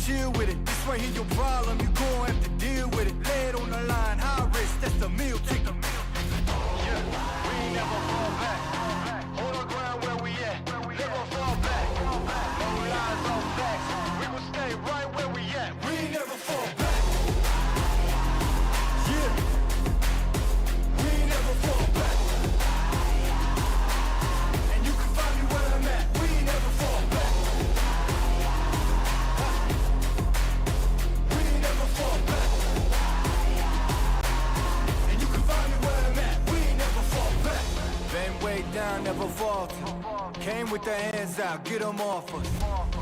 chill with it. This right here your problem, you gon' have to deal with it. Lay it on the line, high risk, that's the meal ticket. Yeah, we ain't never fall back. Hold our ground where we at. Never fall back. No lies, all facts. We gon' stay right where we at. We ain't never fall back. Yeah, we ain't never fall back. And you can find me where I'm at. We ain't never fall back. We ain't never fall back. And you can find me where I'm at. We ain't never fall back. Been way down, never faltered. Came with the hands out, get them off us.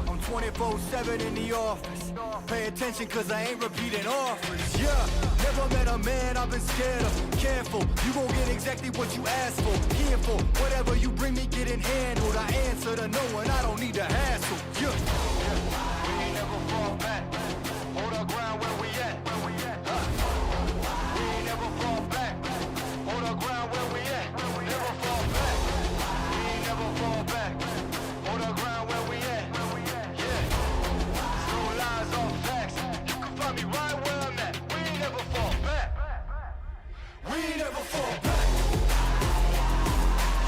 I'm 24/7 in the office. Pay attention cause I ain't repeating offers. Yeah, never met a man I've been scared of. Careful, you gon' get exactly what you asked for. Here for whatever you bring me getting handled. I answer to no one, I don't need to hassle. Yeah, we ain't never fall back. Hold our ground where we at. We ain't never fall back. Hold our ground where we at. Never fall back. We ain't never fall back. Hold our ground where we at. Yeah. No lies, all facts. You can find me right where I'm at. We ain't never fall back. We ain't never fall back.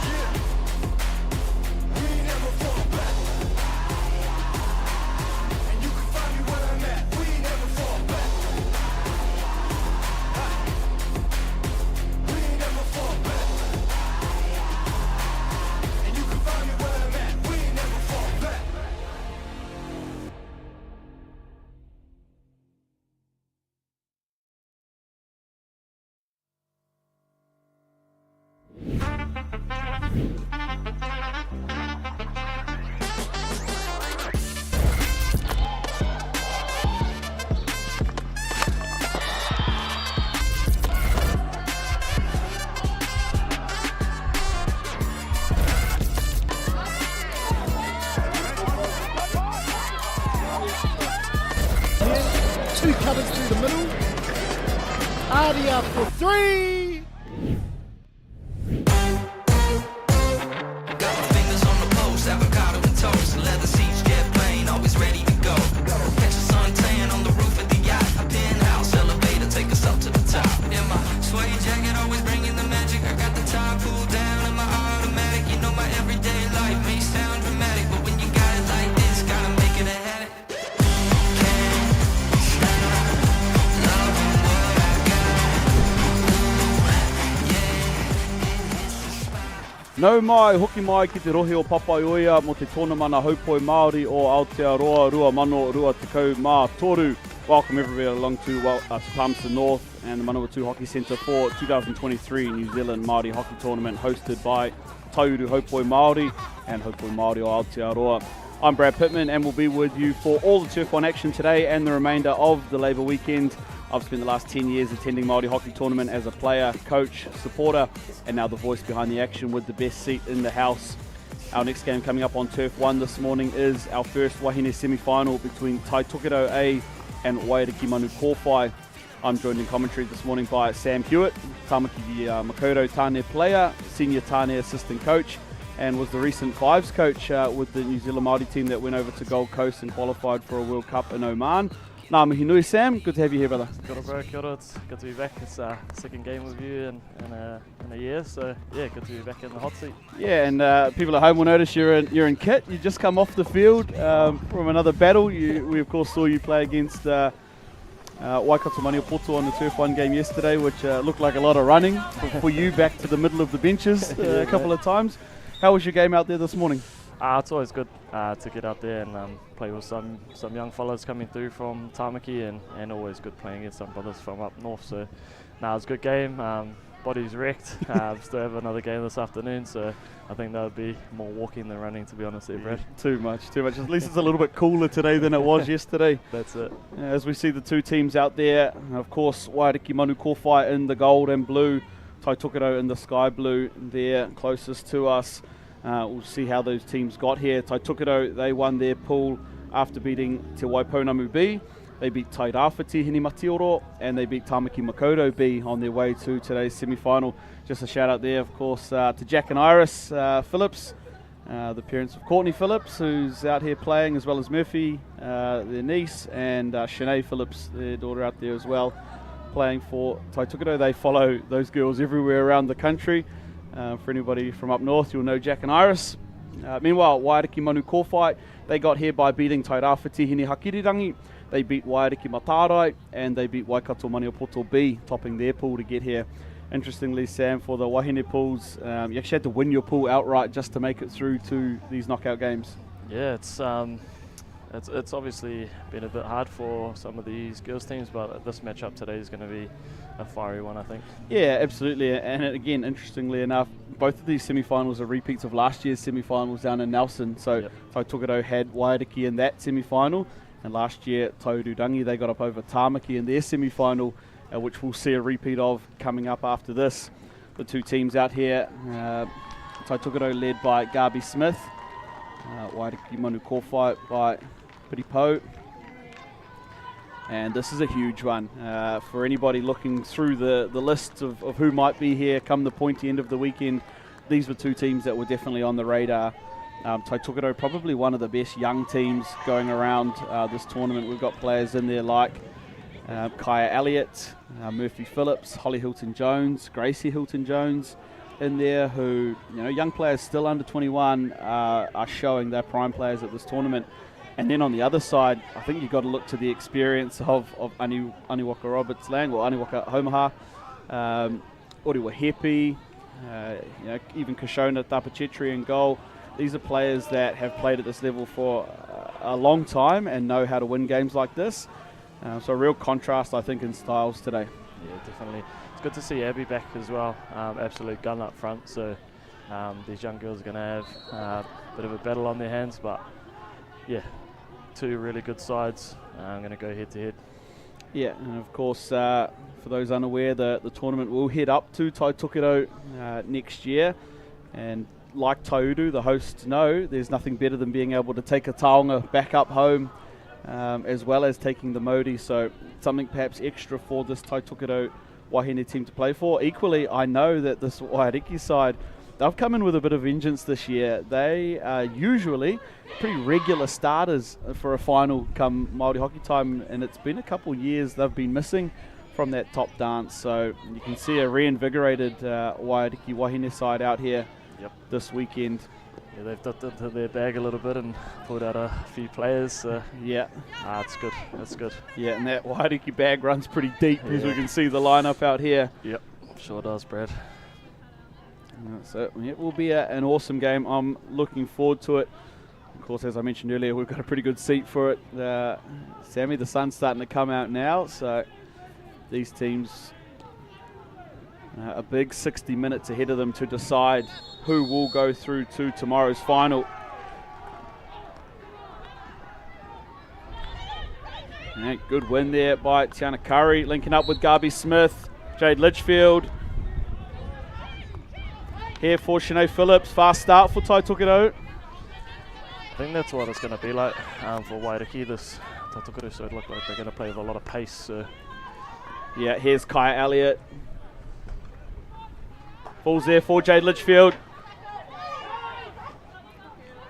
Yeah. We ain't never fall back. And you can find me where I'm at. We ain't never fall back. We ain't never fall back. And you can find me where I'm at. We ain't never fall back. Two cutters through the middle. Artie up for three. Got my fingers on the post, avocado and toast, leather seats, jet plane, always ready to go. Catch the sun tan on the roof of the yacht, a penthouse elevator, take us up to the top. In my suede jacket, always bringing the magic. I got the top pulled down in my automatic. You know my everyday life may sound dramatic, but when you got it like this, gotta make it a habit. Nau mai, hoki mai ki te rohe o Papaioia mo te tōna mana haupoi Māori o Aotearoa rua mano rua tekau mā toru. Welcome everybody along to Palmerston North and the Manawatu Hockey Centre for 2023 New Zealand Māori Hockey Tournament hosted by Tauru Haupoi Māori and Haupoi Māori o Aotearoa. I'm Brad Pittman and we'll be with you for all the Turf 1 action today and the remainder of the Labour weekend. I've spent the last 10 years attending Māori Hockey Tournament as a player, coach, supporter, and now the voice behind the action with the best seat in the house. Our next game coming up on Turf 1 this morning is our first Wāhine semi-final between Tai Tokerau A and Waiariki Manu Kōwhai. I'm joined in commentary this morning by Sam Hewitt, Tāmaki Makaurau Tāne player, senior Tāne assistant coach, and was the recent Fives coach with the New Zealand Māori team that went over to Gold Coast and qualified for a World Cup in Oman. Ngā mihi nui, Sam. Good to have you here, brother. Kia ora, bro. Kia ora. It's good to be back. It's second game with you in a year, so yeah, good to be back in the hot seat. Yeah, and people at home will notice you're in kit. You just come off the field from another battle. We of course saw you play against Waikato Maniopoto on the Turf 1 game yesterday, which looked like a lot of running for you back to the middle of the benches a couple of times. How was your game out there this morning? It's always good to get out there and play with some young fellas coming through from Tāmaki and always good playing against some brothers from up north. So it was a good game. Body's wrecked. Still have another game this afternoon, so I think that would be more walking than running, to be honest there, Brad. Too much. At least it's a little bit cooler today than it was yesterday. That's it. As we see the two teams out there, of course, Waiariki Manu Kōwhai in the gold and blue, Tai Tokerau in the sky blue there closest to us. We'll see how those teams got here. Tai Tokerau, they won their pool after beating Te Waipounamu B. They beat Tai Rāwhiti Hini Matioro and they beat Tāmaki Makaurau B on their way to today's semi-final. Just a shout out there, of course, to Jack and Iris Phillips. the parents of Courtney Phillips, who's out here playing, as well as Murphy, their niece, and Shanae Phillips, their daughter, out there as well, playing for Tai Tukuto. They follow those girls everywhere around the country. For anybody from up north, you'll know Jack and Iris. Meanwhile, Waiariki Manu Kōwhai, they got here by beating Tai Rāwhiti Hakirirangi. They beat Waiariki Matarai, and they beat Waikato Maniopoto B, topping their pool to get here. Interestingly, Sam, for the Wāhine pools, you actually had to win your pool outright just to make it through to these knockout games. Yeah, it's obviously been a bit hard for some of these girls teams, but this matchup today is going to be a fiery one, I think. Yeah, absolutely. And again, interestingly enough, both of these semi-finals are repeats of last year's semi-finals down in Nelson. So Tai Tukuto had Waiariki in that semi-final, and last year Taururangi, they got up over Tāmaki in their semi-final, which we'll see a repeat of coming up after this. The two teams out here, Tai Tukuto led by Garby Smith, Waiariki Manu Kōwhai by Piripo. And this is a huge one for anybody looking through the list of who might be here come the pointy end of the weekend. These were two teams that were definitely on the radar. Tai Tukuto, probably one of the best young teams going around this tournament. We've got players in there like Kaya Elliott, Murphy Phillips, Holly Hilton-Jones, Gracie Hilton-Jones in there, who, young players still under 21 are showing their prime players at this tournament. And then on the other side, I think you've got to look to the experience of Aniwaka Roberts-Lang, or Aniwaka Homaha, Oriwa Hepi, even Kashona Tapachetri in goal. These are players that have played at this level for a long time and know how to win games like this. So a real contrast, I think, in styles today. Yeah, definitely. It's good to see Abby back as well. Absolute gun up front. So these young girls are going to have a bit of a battle on their hands. But yeah, two really good sides. I'm going to go head to head. Yeah, and of course, for those unaware, the tournament will head up to Tai Tukuto next year. And like Tauru, the hosts know, there's nothing better than being able to take a taonga back up home, as well as taking the Māori. So something perhaps extra for this Tai Tukuto Wāhine team to play for. Equally, I know that this Waiariki side, they've come in with a bit of vengeance this year. They are usually pretty regular starters for a final come Māori hockey time, and it's been a couple years they've been missing from that top dance. So you can see a reinvigorated Waiariki Wāhine side out here this weekend. Yeah, they've dipped into their bag a little bit and pulled out a few players. It's good. That's good. Yeah, and that Waiariki bag runs pretty deep, as we can see the lineup out here. Yep, sure does, Brad. So it will be an awesome game. I'm looking forward to it. Of course, as I mentioned earlier, we've got a pretty good seat for it. Sammy, the sun's starting to come out now, so these teams, a big 60 minutes ahead of them to decide who will go through to tomorrow's final. And good win there by Tiana Curry, linking up with Garby Smith, Jade Litchfield. Here for Shanae Phillips, fast start for Tai Tukuto. I think that's what it's going to be like for Waiariki. This Tai Tukuto side look like they're going to play with a lot of pace. So. Yeah, here's Kaya Elliott. Falls there for Jade Litchfield.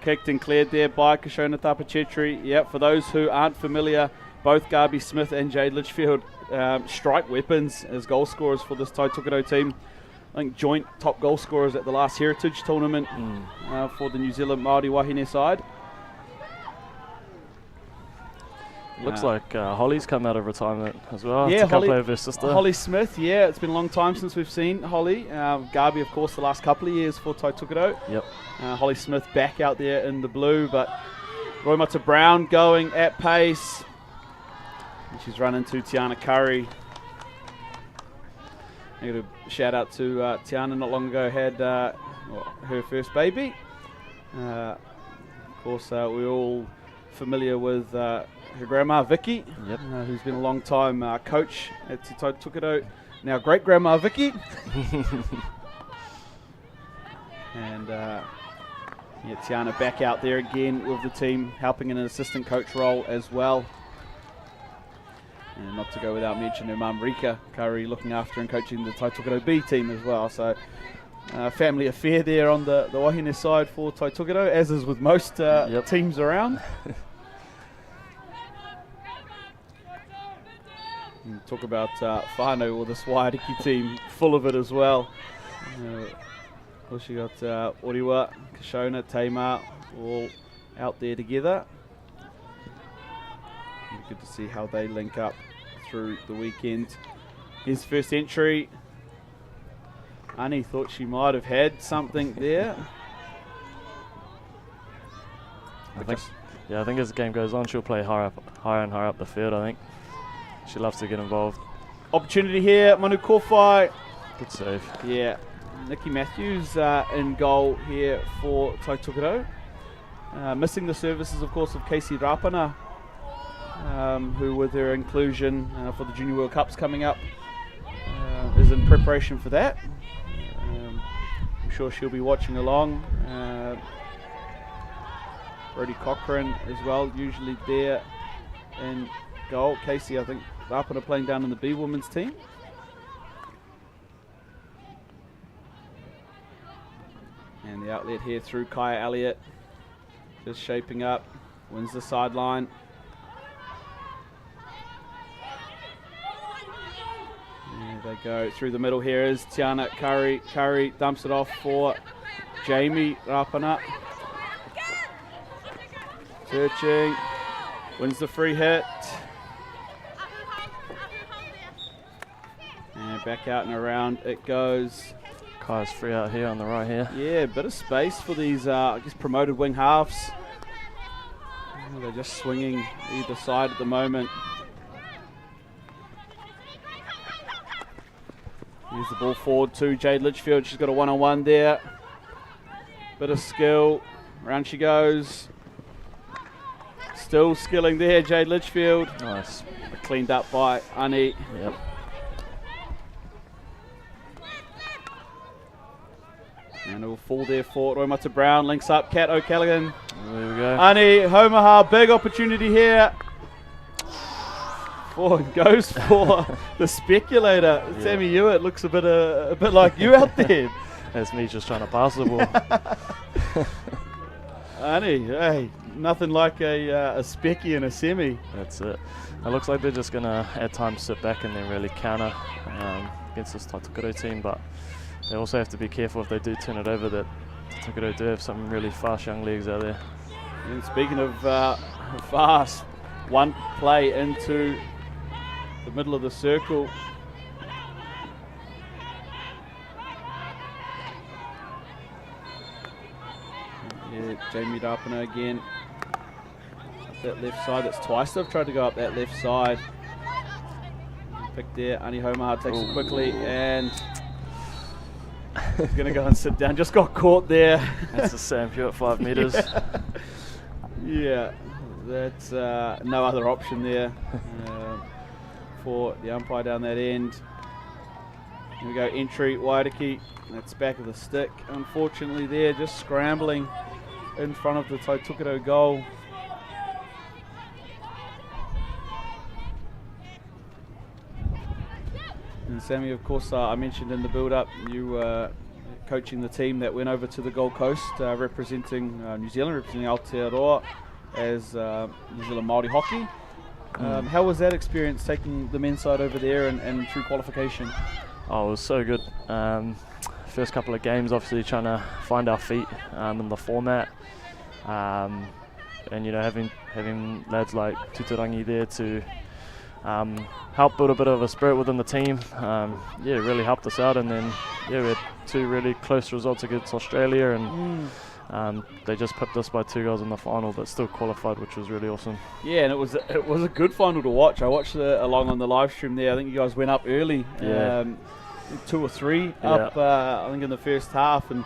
Kicked and cleared there by Kashona Tapachetri. Yep, for those who aren't familiar, both Garby Smith and Jade Litchfield strike weapons as goal scorers for this Tai Tukuto team. I think joint top goal scorers at the last Heritage tournament for the New Zealand Māori Wāhine side. Looks like Holly's come out of retirement as well. Yeah, to come play with her sister. Holly Smith, yeah, it's been a long time since we've seen Holly. Garby, of course, the last couple of years for Tai Tukuto. Yep. Holly Smith back out there in the blue, but Roimata Brown going at pace. And she's run into Tiana Curry. I got a shout out to Tiana, not long ago had her first baby. Of course, we're all familiar with her grandma Vicky, who's been a long time coach at Tai Tukuto. Now great grandma Vicky. And Tiana back out there again with the team, helping in an assistant coach role as well. And not to go without mentioning her mum Rika Curry, looking after and coaching the Tai Tukuto B team as well. So family affair there on the Wāhine side for Taitokerau, as is with most teams around. And talk about whānau, or this Waiariki team, full of it as well. Of course, you got Oriwa, Kashona, Teima, all out there together. Good to see how they link up through the weekend. His first entry. Ani thought she might have had something there. I think as the game goes on, she'll play higher and higher up the field, I think. She loves to get involved. Opportunity here, Manu Kōwhai. Good save. Yeah, Nikki Matthews in goal here for Taitokerau. Missing the services, of course, of Casey Rapana, who with her inclusion for the Junior World Cups coming up is in preparation for that. I'm sure she'll be watching along. Brody Cochran as well, usually there in goal. Casey, I think, Rapana playing down in the B women's team. And the outlet here through Kaya Elliott, just shaping up, wins the sideline. There they go, through the middle here is Tiana Curry. Curry dumps it off for Jamie Rapana. Searching, wins the free hit. And back out and around it goes. Kai's free out here on the right here. Yeah, a bit of space for these, I guess, promoted wing halves. They're just swinging either side at the moment. Here's the ball forward to Jade Litchfield. She's got a one-on-one there. Bit of skill. Around she goes. Still skilling there, Jade Litchfield. Nice. Cleaned up by Ani. Yep. And it will fall there for Roimata Brown. Links up, Kat O'Callaghan. There we go. Ani Homaha, big opportunity here. Goes for the speculator. Yeah. Sammy Hewitt looks a bit like you out there. That's me just trying to pass the ball. Ani, hey, nothing like a specky and a semi. That's it. It looks like they're just going to at times sit back and then really counter against this Taitokerau team, but they also have to be careful if they do turn it over that Taitokerau do have some really fast young legs out there. And speaking of fast, one play into the middle of the circle. Yeah, Jamie Rapana again. Up that left side, that's twice they've tried to go up that left side. Pick there, Ani Homaha takes it quickly and he's going to go and sit down. Just got caught there. That's the Sam Hewitt 5 metres. Yeah, that's no other option there for the umpire down that end. Here we go, entry, Waiariki. That's back of the stick. Unfortunately there, just scrambling in front of the Taitokerau goal. And Sammy, of course, I mentioned in the build-up, you were coaching the team that went over to the Gold Coast, representing New Zealand, representing Aotearoa as New Zealand Māori hockey. How was that experience, taking the men's side over there and through qualification? Oh, it was so good. First couple of games, obviously trying to find our feet in the format, and you know, having lads like Tuturangi there to help build a bit of a spirit within the team. Yeah, it really helped us out, and then yeah, we had two really close results against Australia, and they just pipped us by 2 goals in the final, but still qualified, which was really awesome. Yeah, and it was a good final to watch. I watched along on the live stream there. I think you guys went up early, 2 or 3 up. I think in the first half, and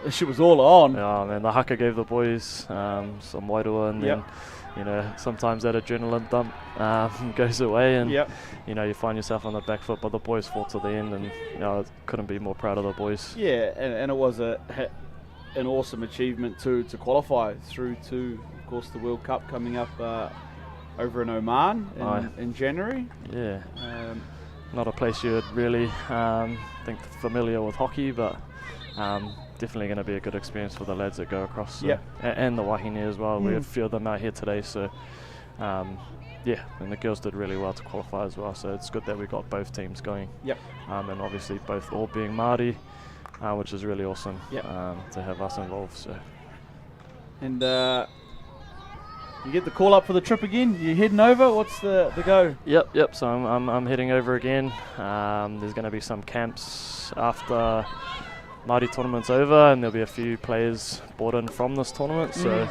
she was all on. Yeah, man, the haka gave the boys some wairua, and then you know, sometimes that adrenaline dump goes away, and you know, you find yourself on the back foot, but the boys fought to the end, and you know, I couldn't be more proud of the boys. Yeah, and it was an awesome achievement to qualify through to, of course, the World Cup coming up over in Oman in January. Yeah, not a place you would really think familiar with hockey, but definitely going to be a good experience for the lads that go across. So, Yep. and the Wāhine as well. We had a few of them out here today, so yeah, and the girls did really well to qualify as well, so it's good that we got both teams going. Yep. And obviously both all being Māori, which is really awesome. Yep. To have us involved. So. And you get the call up for the trip again? You heading over? What's the go? Yep. So I'm heading over again. There's going to be some camps after Māori tournament's over, and there'll be a few players brought in from this tournament. So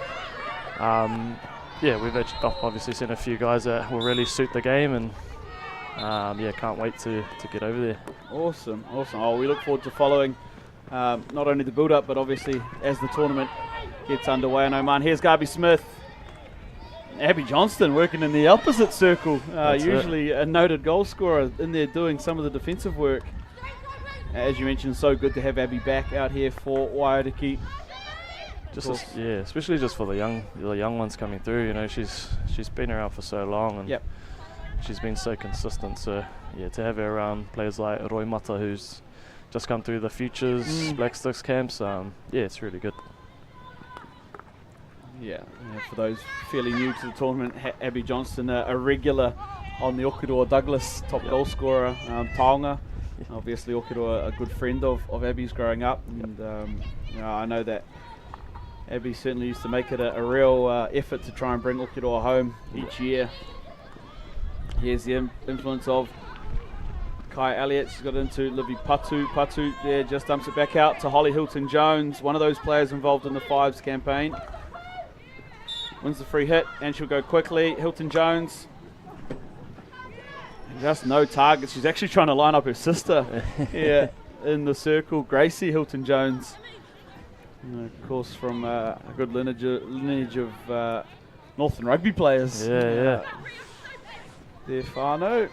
yeah, we've obviously seen a few guys that will really suit the game, and yeah, can't wait to get over there. Awesome. Oh, we look forward to following not only the build-up, but obviously as the tournament gets underway in Oman. Here's Garby Smith. Abby Johnston working in the opposite circle. Usually a noted goal scorer in there doing some of the defensive work. As you mentioned, so good to have Abby back out here for Waiariki. Yeah, especially just for the young ones coming through. You know, she's been around for so long, and she's been so consistent. So yeah, to have her around players like Roy Mata, who's just come through the Futures Black Sticks camps, yeah, it's really good. Yeah, for those fairly new to the tournament, Abby Johnston, a regular on the Okuroa Douglas top goal scorer, Taonga. Obviously Okuroa, a good friend of Abby's growing up, and you know, I know that Abby certainly used to make it a real effort to try and bring Okuroa home each year. Here's the influence of Kai Elliott. She's got into Livy Patu. Patu there just dumps it back out to Holly Hilton-Jones, one of those players involved in the Fives campaign. Wins the free hit, and she'll go quickly. Hilton-Jones, just no target. She's actually trying to line up her sister here in the circle, Gracie Hilton-Jones. Of course, from a good lineage of Northern Rugby players. Yeah. There, Whānau.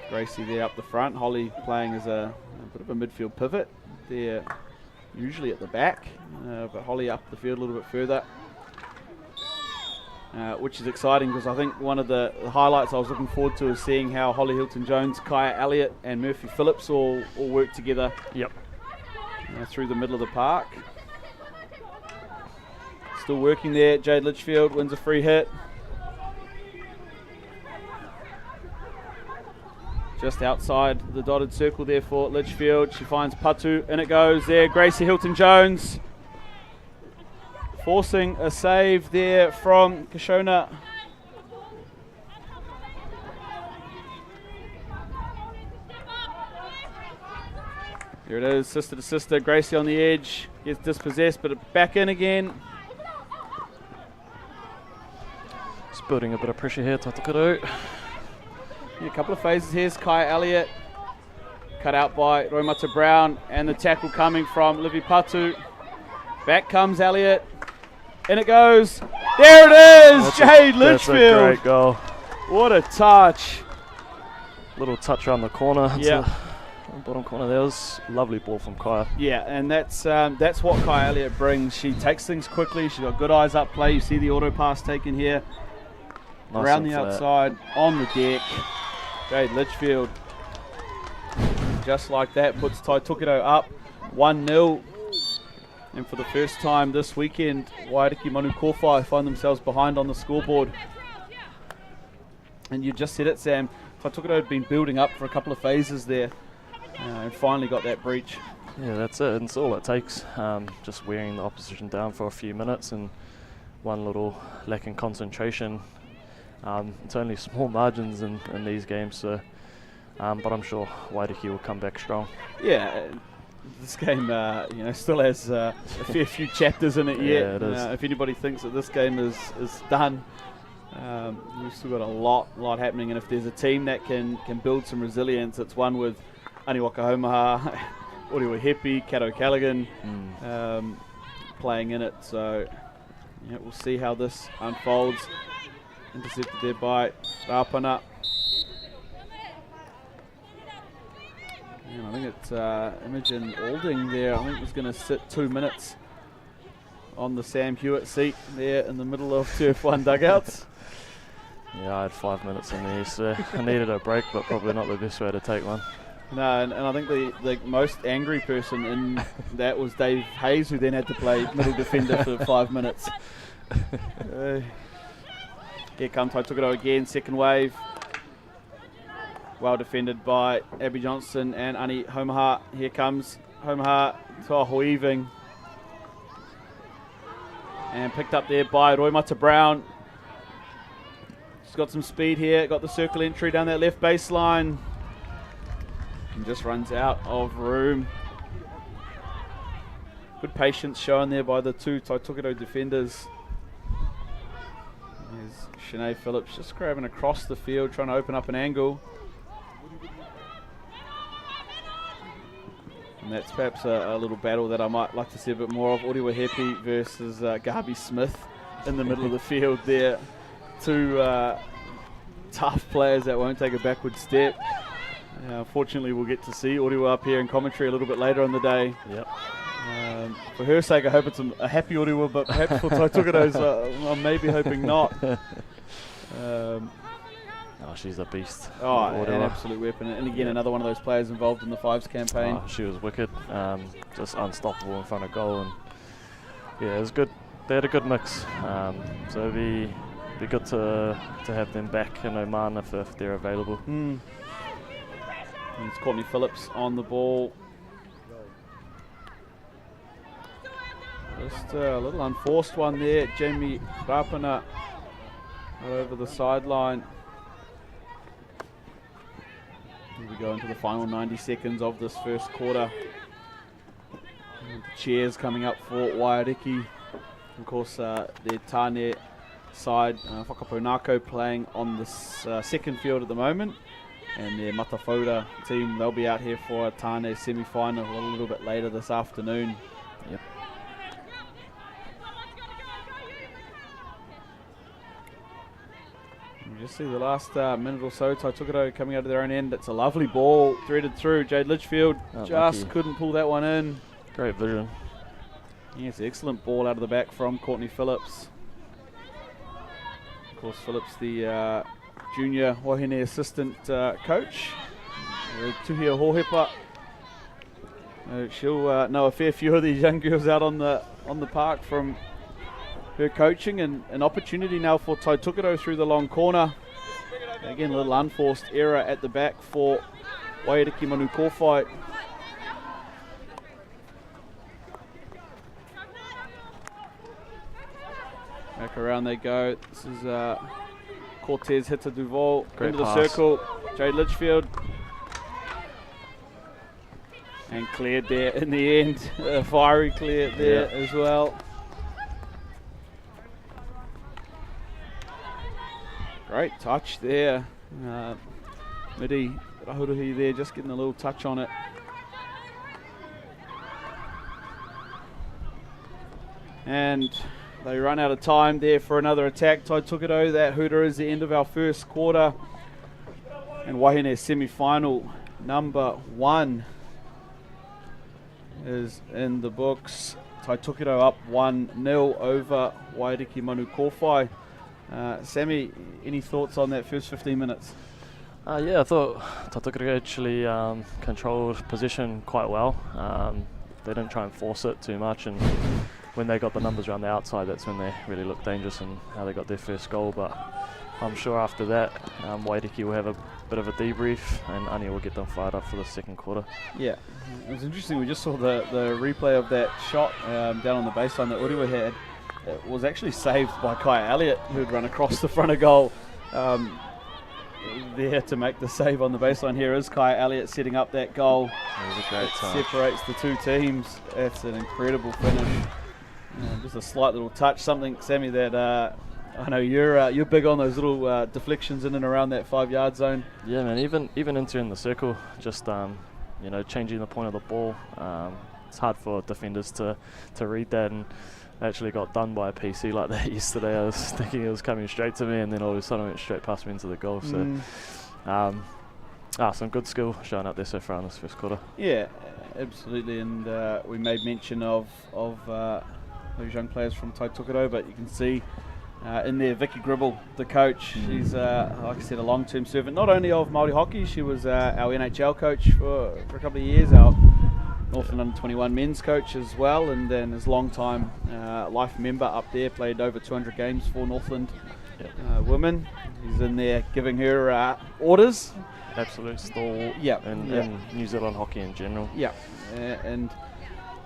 Gracie there up the front. Holly playing as a bit of a midfield pivot. There, usually at the back, but Holly up the field a little bit further. Which is exciting, because I think one of the highlights I was looking forward to is seeing how Holly Hilton-Jones, Kaya Elliott and Murphy Phillips all work together. Yep. Through the middle of the park. Still working there. Jade Litchfield wins a free hit. Just outside the dotted circle there for Litchfield. She finds Patu, and it goes there. Gracie Hilton-Jones forcing a save there from Kashona. Here it is, sister to sister. Gracie on the edge, gets dispossessed, but back in again. Just building a bit of pressure here, Tatakuru. Yeah, a couple of phases. Here's Kai Elliott, cut out by Roy Mata Brown, and the tackle coming from Livy Patu. Back comes Elliott, and it goes. There it is, Jade Litchfield. That's a great goal. What a touch. Little touch around the corner. Yeah. Bottom corner, there was a lovely ball from Kaya. Yeah, and that's what Kai Elliott brings. She takes things quickly. She's got good eyes up play. You see the auto pass taken here. Nice around the flat. outside, on the deck. Jade Litchfield, just like that, puts Tai Tukido up 1-0. And for the first time this weekend, Waiariki Manu Kōwhai find themselves behind on the scoreboard. And you just said it, Sam. Tai Tukido had been building up for a couple of phases there. And finally got that breach. Yeah, that's it. It's all it takes. Just wearing the opposition down for a few minutes, and one little lack in concentration. It's only small margins in these games, so but I'm sure Waiariki will come back strong. Yeah, this game still has a fair few chapters in it yet. Yeah, it is. If anybody thinks that this game is done, we've still got a lot happening. And if there's a team that can build some resilience, it's one with Aniwaka Homaha, Oriwa Hepi, Kato Callaghan playing in it. So yeah, we'll see how this unfolds. Intercepted there by Rapana. And I think it's Imogen Alding there. I think was going to sit 2 minutes on the Sam Hewitt seat there in the middle of Turf 1 dugouts. Yeah, I had 5 minutes in there, so I needed a break, but probably not the best way to take one. No, and I think the most angry person in that was Dave Hayes, who then had to play middle defender for 5 minutes. Here comes Taitokoro again, second wave. Well defended by Abby Johnson and Ani Homaha. Here comes Homaha, Toa weaving. And picked up there by Roimata Brown. She's got some speed here, got the circle entry down that left baseline. And just runs out of room. Good patience shown there by the two Taitokoro defenders. There's Shanae Phillips just grabbing across the field, trying to open up an angle. And that's perhaps a little battle that I might like to see a bit more of. Oriwa Hepi versus Gabi Smith in the middle of the field there. Two tough players that won't take a backward step. Unfortunately, we'll get to see Oriwa up here in commentary a little bit later in the day. Yep. For her sake, I hope it's a happy Oriwa, but perhaps for Taitokoro's, I'm maybe hoping not. She's a beast. Oh, an absolute weapon. And again, another one of those players involved in the Fives campaign. She was wicked. Just unstoppable in front of goal. And yeah, it was good. They had a good mix. So it'd be good to have them back in Oman if they're available. And it's Courtney Phillips on the ball. Just a little unforced one there. Jamie Rapana over the sideline. Here we go into the final 90 seconds of this first quarter. And the cheers coming up for Wairiki. Of course, their Tāne side, Whakaponako, playing on the second field at the moment. And their Matawhora team, they'll be out here for a Tāne semi-final a little bit later this afternoon. Yep. You just see the last minute or so, Taitokoro coming out of their own end. It's a lovely ball, threaded through. Jade Litchfield just lucky. couldn't pull that one in. Great vision. Yes, excellent ball out of the back from Courtney Phillips. Of course, Phillips, the junior Wāhine assistant coach. Tuhia Hohepa. She'll know a fair few of these young girls out on the park from her coaching, and an opportunity now for Taitokoro through the long corner. Again, a little unforced error at the back for Wairiki Manu Kōwhai. Back around they go. This is Cortez Hitta Duval into the circle. Jade Litchfield. And cleared there in the end. Fiery cleared there as well. Great touch there. Midi Rahuruhi there, just getting a little touch on it. And they run out of time there for another attack. Taitokoro, that hooter is the end of our first quarter. And Wāhine semi-final number 1 is in the books. Taitokoro up 1-0 over Wairiki Manu Kōwhai. Sammy, any thoughts on that first 15 minutes? Yeah, I thought Taitokoro actually controlled possession quite well. They didn't try and force it too much, and when they got the numbers around the outside, that's when they really looked dangerous and how they got their first goal. But I'm sure after that, Wairiki will have a bit of a debrief, and Ani will get them fired up for the second quarter. Yeah, it was interesting. We just saw the replay of that shot down on the baseline that Oriwa had. It was actually saved by Kai Elliott, who'd run across the front of goal there to make the save on the baseline. Here is Kai Elliott setting up that goal. It was a great touch. Separates the two teams. It's an incredible finish. Just a slight little touch, something, Sammy, that I know you're big on those little deflections in and around that 5-yard zone. Yeah, man. Even entering the circle, just changing the point of the ball. It's hard for defenders to read that, and actually got done by a PC like that yesterday. I was thinking it was coming straight to me, and then all of a sudden it went straight past me into the goal. So, some good skill showing up there so far in this first quarter. Yeah, absolutely. And we made mention of those young players from Taitokoro, but you can see in there. Vicky Gribble, the coach. She's, like I said, a long-term servant, not only of Māori hockey, she was our NHL coach for a couple of years, our Northland Under-21 men's coach as well, and then his long-time life member up there, played over 200 games for Northland women. He's in there giving her orders. Absolute stall in New Zealand hockey in general. Yeah, and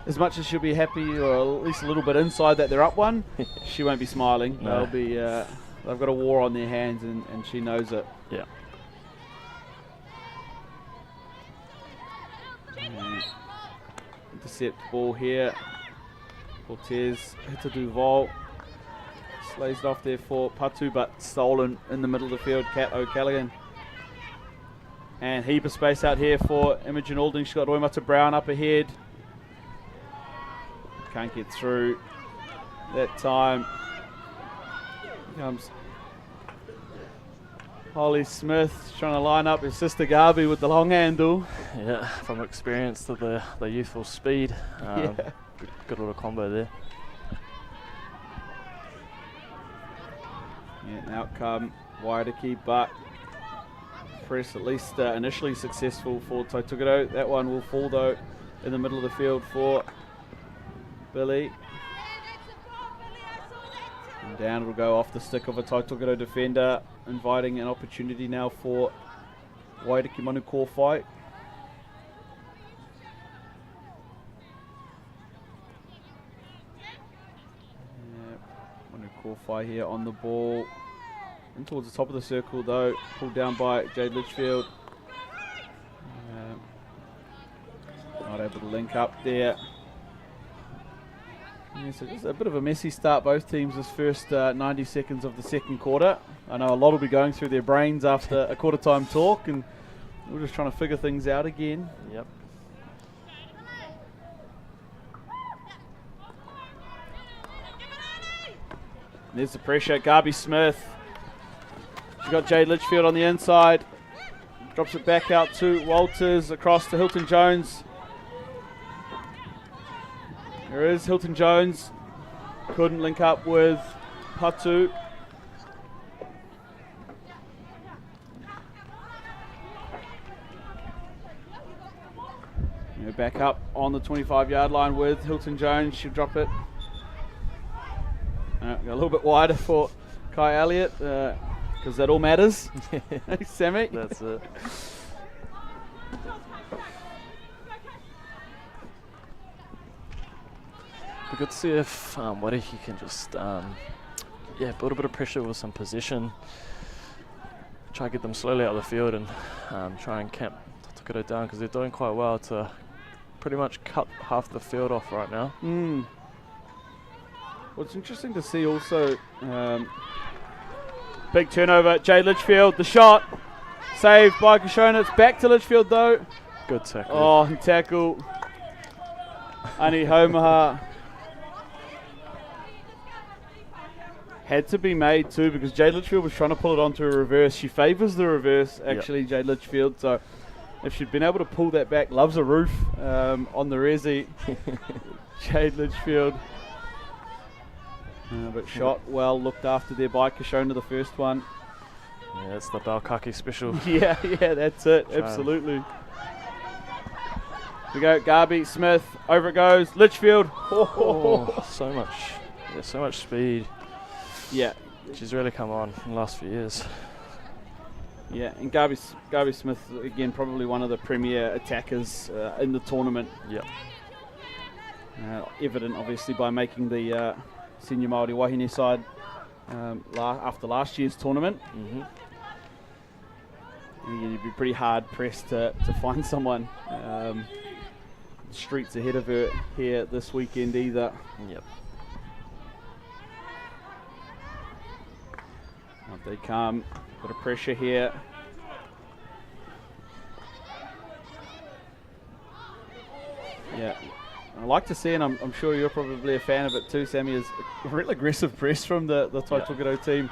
as much as she'll be happy, or at least a little bit inside that they're up one, she won't be smiling. No. They'll be, they've got a war on their hands, and she knows it. Yeah. Intercept ball here. Cortez hits a Duval. Slays it off there for Patu, but stolen in the middle of the field. Kat O'Callaghan. And heap of space out here for Imogen Alding. She's got Roimata Brown up ahead. Can't get through that time. Here comes Holly Smith trying to line up his sister Garby with the long handle. Yeah, from experience to the youthful speed. Good little combo there. Yeah, an outcome Wairiki, but press at least initially successful for Taitugaro. That one will fall though in the middle of the field for Billy. And down will go off the stick of a Taitugaro defender, inviting an opportunity now for Wairiki Manukō fight. Manukō fight here on the ball. In towards the top of the circle though, pulled down by Jade Litchfield. Not able to link up there. Yeah, so just a bit of a messy start, both teams, this first 90 seconds of the second quarter. I know a lot will be going through their brains after a quarter time talk, and we're just trying to figure things out again. Yep. There's the pressure, Garby Smith. She's got Jade Litchfield on the inside. Drops it back out to Walters, across to Hilton Jones. There is Hilton Jones. Couldn't link up with Patu. Back up on the 25-yard line with Hilton Jones. She'll drop it. Go a little bit wider for Kai Elliott, because that all matters. Sammy. That's it. Be good to see if Wairiki can just build a bit of pressure with some possession. Try to get them slowly out of the field and try and camp Taitugaro down, because they're doing quite well to pretty much cut half the field off right now. Well, it's interesting to see also, big turnover, Jade Litchfield, the shot, saved by Kashona. It's back to Litchfield though. Good tackle. Oh, he tackle. Ani Homaha. Had to be made too, because Jade Litchfield was trying to pull it onto a reverse. She favours the reverse, actually, Jade Litchfield. So if she'd been able to pull that back, loves a roof on the resi. Jade Litchfield. But shot well, looked after there by Kashona, the first one. Yeah, it's the Balkaki special. yeah, that's it, absolutely. We go, Garby, Smith, over it goes, Litchfield. Oh, so much speed. Yeah. She's really come on in the last few years. Yeah, and Garby Smith, again, probably one of the premier attackers in the tournament. Yep. Evident, obviously, by making the senior Māori Wāhine side after last year's tournament. Mm-hmm. And again, you'd be pretty hard pressed to find someone streets ahead of her here this weekend either. Yep. Up they come, bit of pressure here. Yeah, I like to see, and I'm sure you're probably a fan of it too, Sammy, is a real aggressive press from the Taitugaro team.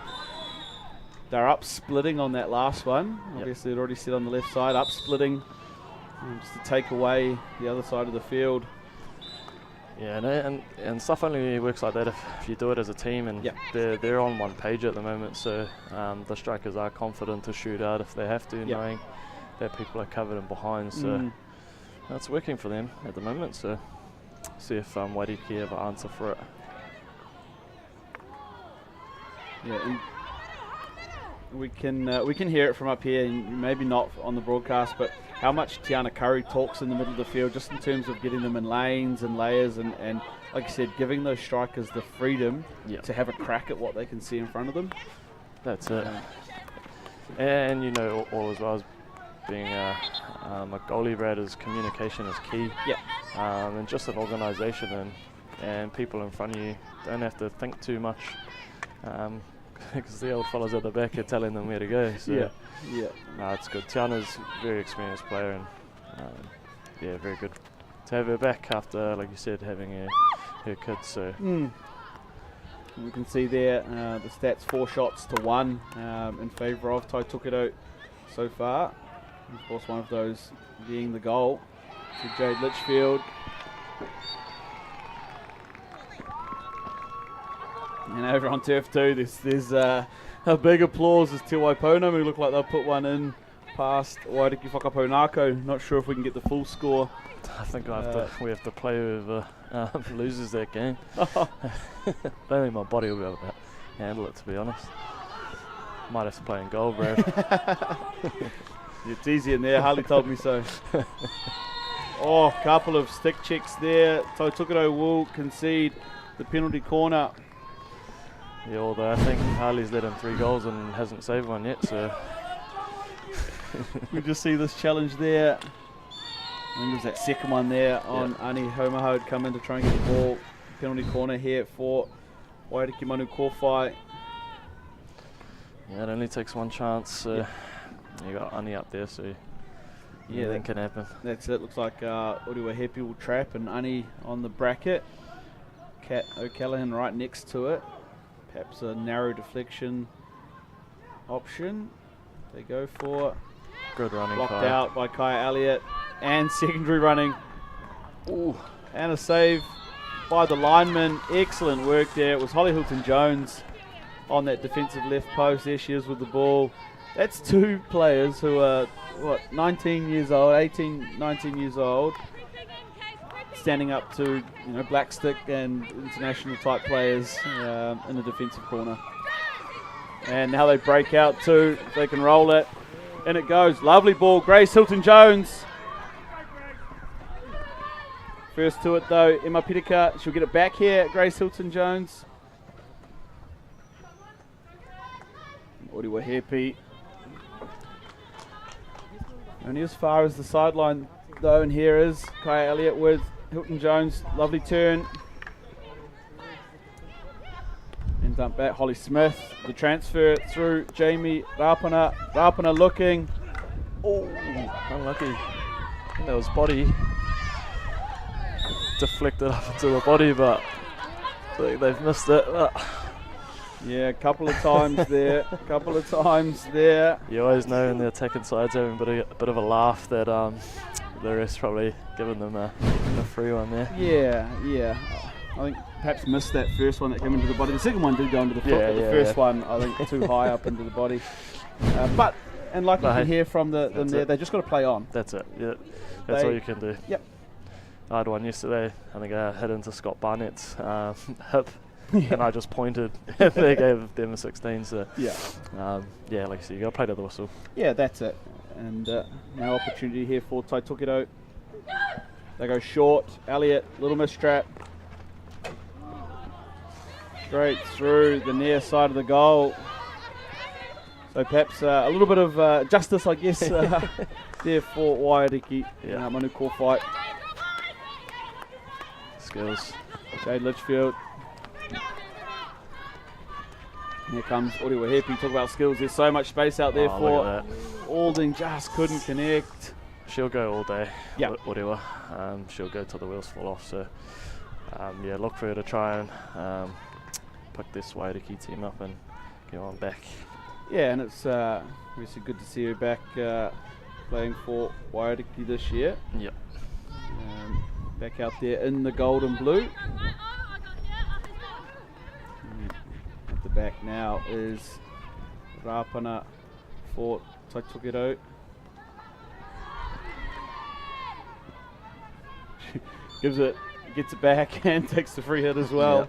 They're up splitting on that last one. Obviously, they'd already sit on the left side, up splitting just to take away the other side of the field. Yeah, and stuff only works like that if you do it as a team, and they're on one page at the moment, so the strikers are confident to shoot out if they have to, knowing that people are covered in behind, so that's working for them at the moment, so see if Wāhine have an answer for it. Yeah, and we can hear it from up here, and maybe not on the broadcast, but how much Tiana Curry talks in the middle of the field, just in terms of getting them in lanes and layers, and like you said, giving those strikers the freedom to have a crack at what they can see in front of them. That's it. And you know, all as well as being a goalie, Brad, is communication is key. Yeah. And just an organisation and people in front of you don't have to think too much. Because the old fellas at the back are telling them where to go. So no, it's good. Tiana's a very experienced player, and yeah, very good to have her back after, like you said, having her kids. So we can see there the stats: 4 shots to 1 in favour of Tai Tukido so far. And of course, one of those being the goal to Jade Litchfield. And over on turf 2, there's a big applause as Te Waipona, who look like they'll put one in past Wairiki Whakapounako. Not sure if we can get the full score. I think we have to play whoever loses that game. Don't think my body will be able to handle it, to be honest. Might have to play in goal, Brad. It's easy in there, Harley told me so. Oh, couple of stick checks there. Tai Tukido will concede the penalty corner. Yeah, although I think Harley's let in 3 goals and hasn't saved one yet, so we just see this challenge there. I think it was that second one there on Ani Homaho had come in to try and get the ball. Penalty corner here for Wairiki Manu Kōwhai. Yeah, it only takes one chance, so you got Ani up there, so anything can happen. That's it. Looks like Uriwa Hepi will trap, and Ani on the bracket. Kat O'Callaghan right next to it. Perhaps a narrow deflection option. They go for. Good running. Blocked out by Kai Elliott, and secondary running. Ooh, and a save by the lineman. Excellent work there. It was Holly Hilton-Jones on that defensive left post. There she is with the ball. That's 2 players who are 19 years old, 18, 19 years old, standing up to black stick and international type players in the defensive corner. And now they break out too. They can roll it. And it goes. Lovely ball. Grace Hilton-Jones. First to it though, Emma Pitika. She'll get it back here. Grace Hilton-Jones. Uriwa Hepi. Only as far as the sideline though, and here is Kai Elliott with Hilton-Jones. Lovely turn. And dump back. Holly Smith. The transfer through Jamie Rapana. Rapana looking. Oh, unlucky. I think that was body. Deflected up into the body, but I think they've missed it. Yeah, a couple of times there. Couple of times there. You always know when the attacking side's having a bit of a laugh that the rest probably giving them a free one there. Yeah. I think perhaps missed that first one that came into the body. The second one did go into the foot, but the first one I think too high up into the body. And like you can hear from them there, they just got to play on. That's it. Yeah, that's all you can do. Yep. I had one yesterday. I think I hit into Scott Barnett's hip, and I just pointed. They gave them a 16. So like you said, you got to play to the whistle. Yeah, that's it. And now opportunity here for Tai Tukido. They go short. Elliott, little mistrap. Straight through the near side of the goal. So perhaps a little bit of justice, I guess, there for Wairiki. Manu Kōwhai. Skills. Jade Litchfield. Here comes Uriwa Hepi. Talk about skills. There's so much space out there for Alding. Just couldn't connect. She'll go all day. Yeah. Uriwa. She'll go till the wheels fall off. So look for her to try and pick this Wairiki team up and get on back. Yeah, and it's obviously good to see her back playing for Wairiki this year. Yep. Back out there in the gold and blue. At the back now is Rapana for Taitokero. Gets it back and takes the free hit as well.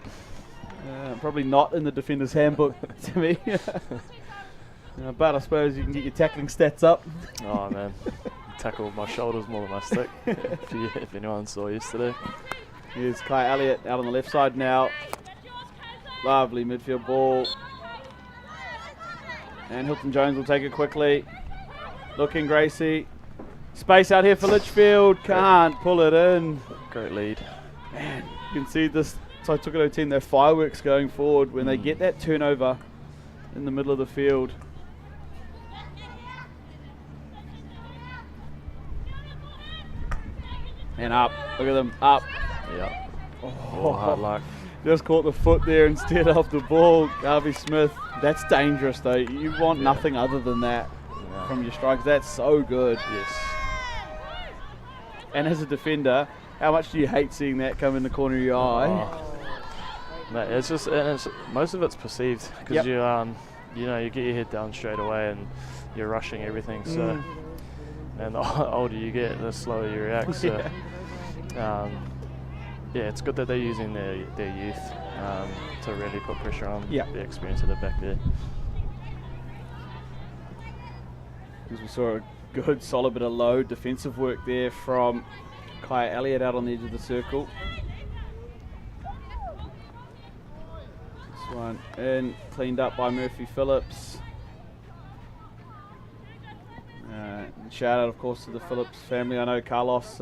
Yep. Probably not in the defender's handbook to me. But I suppose you can get your tackling stats up. Oh man, tackled my shoulders more than my stick. if anyone saw yesterday. Here's Kai Elliott out on the left side now. Lovely midfield ball. And Hilton Jones will take it quickly. Looking Gracie. Space out here for Litchfield. Can't pull it in. Great lead. Man, you can see this Taitokero team, their fireworks going forward when they get that turnover in the middle of the field. And up. Look at them. Up. Yeah. Oh, hard luck. Just caught the foot there instead of the ball. Harvey Smith. That's dangerous though. You want nothing other than that from your strikes. That's so good. Yes. And as a defender, how much do you hate seeing that come in the corner of your eye? Mate, it's most of it's perceived because you get your head down straight away and you're rushing everything. So, and the older you get, the slower you react. So, it's good that they're using their youth to really put pressure on the experience of the back there. Because we saw a good, solid bit of low defensive work there from Kai Elliott out on the edge of the circle. This one in, cleaned up by Murphy Phillips. Shout out, of course, to the Phillips family. I know Carlos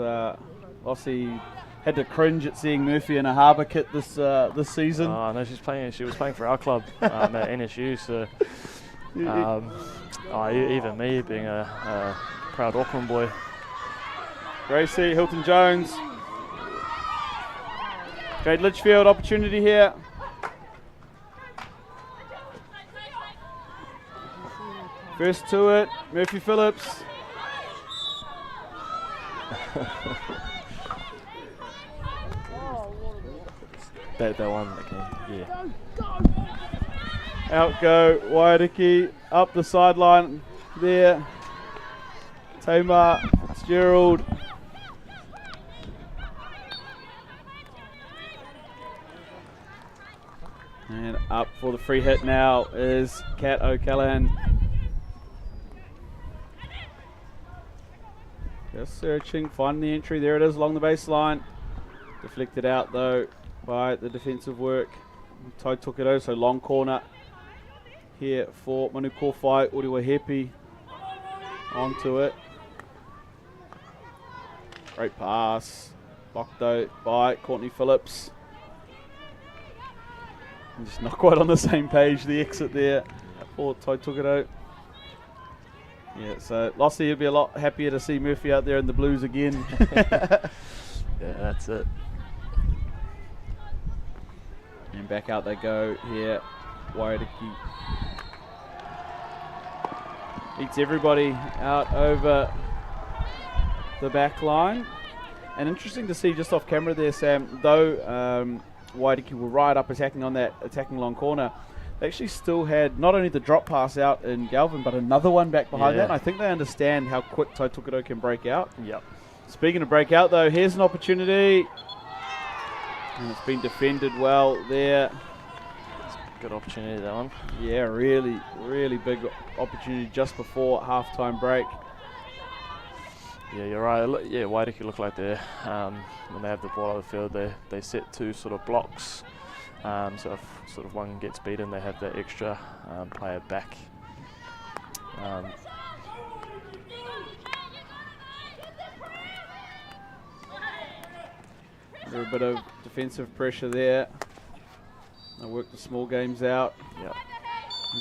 Ossie had to cringe at seeing Murphy in a Harbour kit this season. Oh no, she was playing for our club at NSU. So even me being a proud Auckland boy. Gracie, Hilton Jones. Jade Litchfield, opportunity here. First to it, Murphy Phillips. that one, okay, yeah. Out go Wairiki, up the sideline there. Tamar Fitzgerald. And up for the free hit now is Kat O'Callaghan. Just searching, finding the entry. There it is along the baseline. Deflected out though by the defensive work. Taitokero, so long corner here for Manu Kōwhai. Uriwa Hepi onto it. Great pass. Blocked though by Courtney Phillips. Just not quite on the same page, the exit there for Taitokero. Yeah, so Lossie will be a lot happier to see Murphy out there in the blues again. Yeah, that's it. And back out they go here. Wairiki beats everybody out over the back line. And interesting to see just off camera there, Sam, though Wairiki were right up attacking on that attacking long corner, they actually still had not only the drop pass out in Galvin, but another one back behind that. And I think they understand how quick Taitokero can break out. Yep. Speaking of break out though, here's an opportunity. And it's been defended well there. Good opportunity, that one. Yeah, really, really big opportunity just before halftime break. Yeah, you're right. Wairiki look like they're, when they have the ball out of the field, they set two sort of blocks. So if sort of one gets beaten, they have that extra player back. A bit of defensive pressure there. They work the small games out. Yep.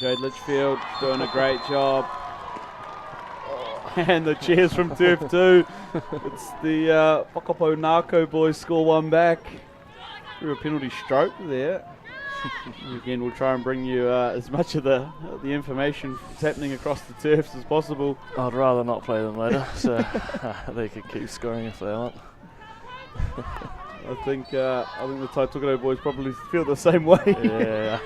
Jade Litchfield doing a great job. And the cheers from Turf 2. It's the Whakapo Nako boys score one back. Through a penalty stroke there. Again, we'll try and bring you as much of the information that's happening across the turfs as possible. I'd rather not play them later, so they can keep scoring if they want. I think the Taitokerau boys probably feel the same way. Yeah.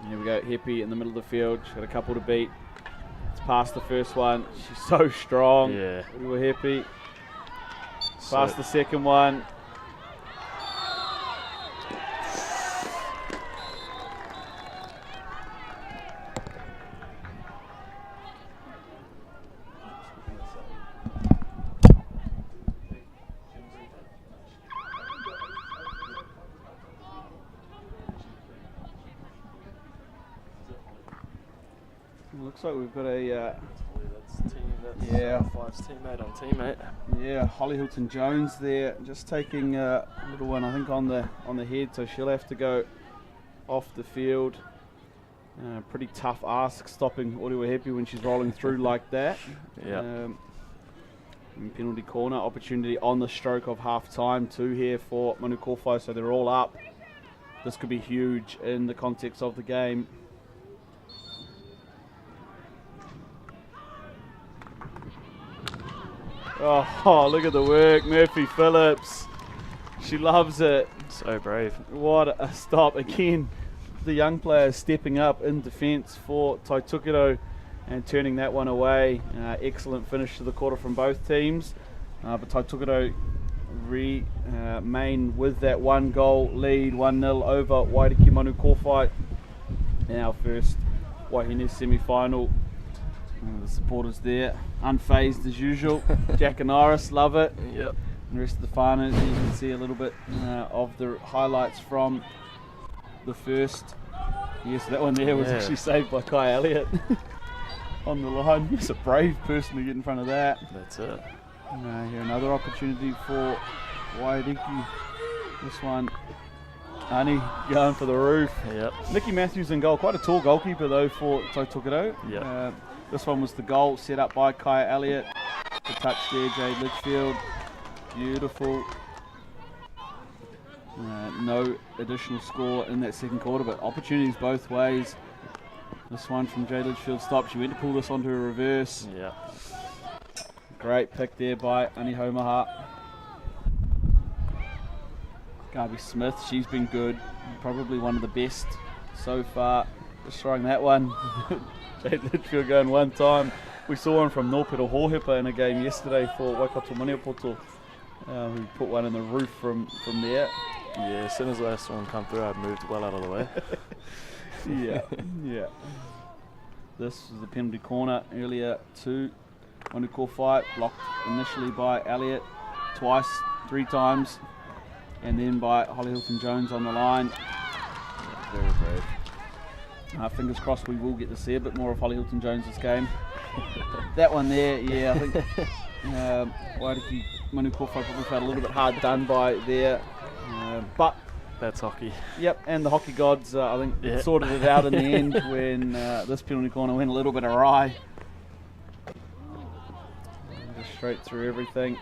Here we go, Heppy in the middle of the field. She's got a couple to beat. It's past the first one. She's so strong. Yeah. We were Heppy. Past the second one. Looks like we've got a Five's teammate on teammate. Holly Hilton Jones there, just taking a little one, I think, on the head, so she'll have to go off the field. Pretty tough ask, stopping Orewa Heppy when she's rolling through like that. Yeah. Penalty corner opportunity on the stroke of half time too here for Manukōwhai, so they're all up. This could be huge in the context of the game. Oh, look at the work, Murphy Phillips. She loves it. So brave. What a stop. Again, the young players stepping up in defence for Taitokerau and turning that one away. Excellent finish to the quarter from both teams. But Taitokerau remain with that 1-goal lead, 1-0 over Wairakei Manukōwhai in our first Wāhine semi-final. The supporters there, unfazed as usual. Jack and Iris love it. Yep. And the rest of the whānau, you can see a little bit of the highlights from the first. Yes, that one there was actually saved by Kai Elliott on the line. Yes, a brave person to get in front of that. That's it. Here another opportunity for Wairakei. This one, Ani going for the roof. Yep. Nikki Matthews in goal, quite a tall goalkeeper though for Taitokerau. Yep. This one was the goal set up by Kai Elliott. The touch there, Jade Litchfield. Beautiful. No additional score in that second quarter, but opportunities both ways. This one from Jade Litchfield stopped. She went to pull this onto a reverse. Yeah. Great pick there by Ani Homaha. Garby Smith, she's been good. Probably one of the best so far. Just throwing that one. Jade Litchfield going one time. We saw one from Nōpero Hōhepa in a game yesterday for Waikato Maniapoto, who put one in the roof from there. Yeah, as soon as I saw him come through, I moved well out of the way. Yeah. This was the penalty corner earlier to Manukōwhai, blocked initially by Elliott twice, 3 times, and then by Holly Hilton Jones on the line. Yeah, very brave. Fingers crossed we will get to see a bit more of Holly Hilton Jones' game. That one there, yeah, I think Wairakei Manukōwhai probably felt a little bit hard done by there. But that's hockey. Yep, and the hockey gods, I think, sorted it out in the end when this penalty corner went a little bit awry. Just straight through everything.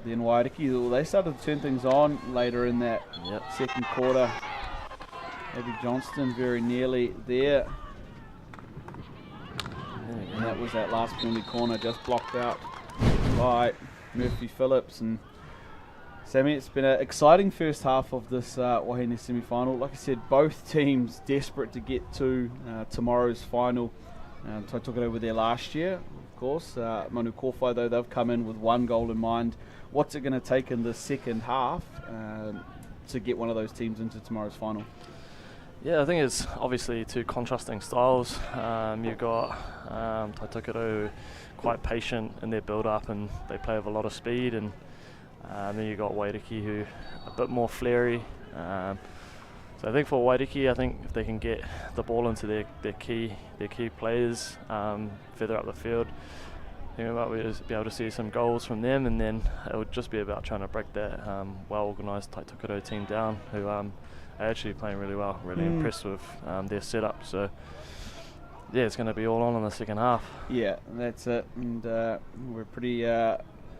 Then Wairakei, they started to turn things on later in that second quarter. Abby Johnston very nearly there. And that was that last penalty corner just blocked out by Murphy Phillips. And Sammy, it's been an exciting first half of this Wāhine semi-final. Like I said, both teams desperate to get to tomorrow's final. Taitokerau were there last year, of course. Manukōwhai, though, they've come in with 1 goal in mind. What's it going to take in the second half to get one of those teams into tomorrow's final? Yeah, I think it's obviously 2 contrasting styles. You've got Taitokerau quite patient in their build-up and they play with a lot of speed, and then you've got Wairakei who a bit more flary. So I think for Wairakei, I think if they can get the ball into their key players further up the field, I think we might be able to see some goals from them, and then it would just be about trying to break that well-organised Taitokerau team down, who are actually playing really well. Really impressed with their setup. So yeah, it's going to be all on in the second half. Yeah, that's it. And we're pretty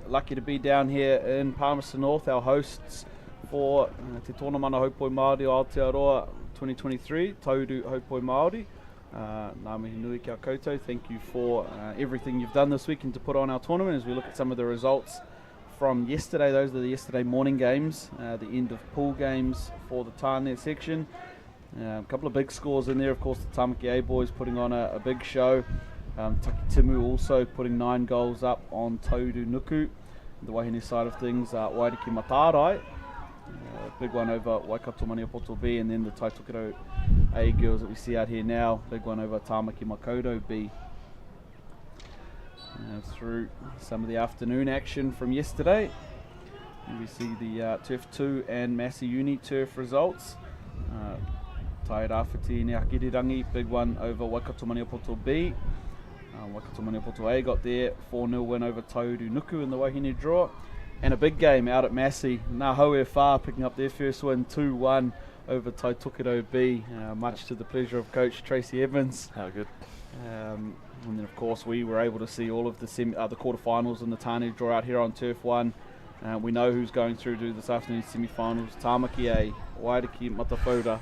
lucky to be down here in Palmerston North, our hosts for Te Tōna Mana Haupoi Māori o Aotearoa 2023, Tauru Haupoi Māori. Ngā mihi nui kia koutou. Thank you for everything you've done this weekend to put on our tournament. As we look at some of the results from yesterday, those are the yesterday morning games, the end of pool games for the Tāne section. A couple of big scores in there, of course, the Tāmaki A boys putting on a big show. Taki Timu also putting 9 goals up on Taudu Nuku. The Wāhine side of things, Wairiki Matarai, big one over Waikato Maniapoto B, and then the Taitokero A girls that we see out here now, big one over Tāmaki Makoto B. Through some of the afternoon action from yesterday, and we see the Turf 2 and Massey Uni Turf results. Tai Rāwhiti Neakirirangi, big one over Waikato Maniapoto B. Waikato Maniapoto A got there 4-0 win over Taudu Nuku in the Wāhine draw, and a big game out at Massey. Ngā Haue Whā picking up their first win 2-1 over Taitokero B, much to the pleasure of coach Tracy Evans. How good. And then of course we were able to see all of the quarterfinals and the Tāne draw out here on Turf 1. We know who's going through to this afternoon's semi-finals: Tāmaki A, Wairiki Matawhora,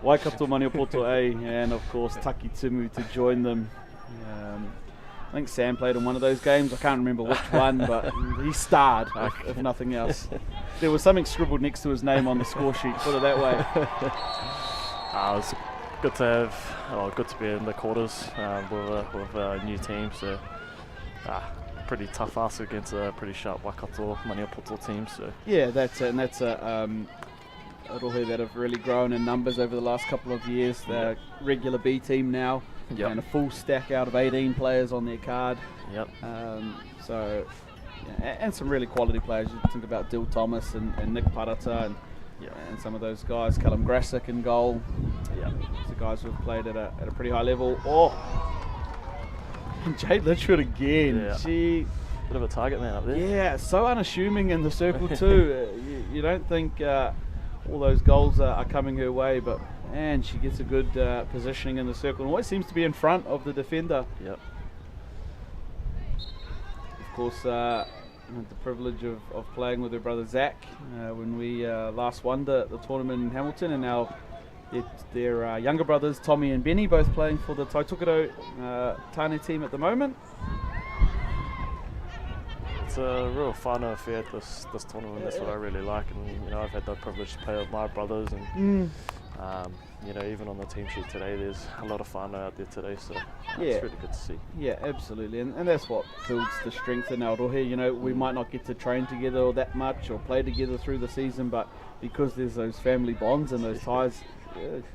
Waikato Maniapoto A, and of course Taki Timu to join them. I think Sam played in one of those games. I can't remember which one, but he starred, if nothing else. There was something scribbled next to his name on the score sheet, put it that way. It was good to have, good to be in the quarters with a new team. So pretty tough ask against a pretty sharp Waikato Maniapoto team. So yeah, that's it, and that's a rohe that have really grown in numbers over the last couple of years. They're a regular B team now. Yep. And a full stack out of 18 players on their card. Yep. So, yeah, and some really quality players. You think about Dill Thomas and Nick Parata and some of those guys. Callum Grassick in goal. Yeah. The guys who have played at a pretty high level. Oh, and Jade Litchfield again. Yeah. She, bit of a target man up there. yeah, so unassuming in the circle too. You don't think all those goals are coming her way, but and she gets a good positioning in the circle and always seems to be in front of the defender. Yep. Of course, I had the privilege of playing with her brother Zach when we last won the tournament in Hamilton, and now their younger brothers Tommy and Benny both playing for the Taitokero Tāne team at the moment. It's a real fun affair, this tournament. That's what I really like, and I've had the privilege to play with my brothers, and even on the team sheet today, there's a lot of fun out there today. So it's really good to see. Yeah, absolutely, and that's what builds the strength in our rohe. We might not get to train together all that much or play together through the season, but because there's those family bonds and those ties, it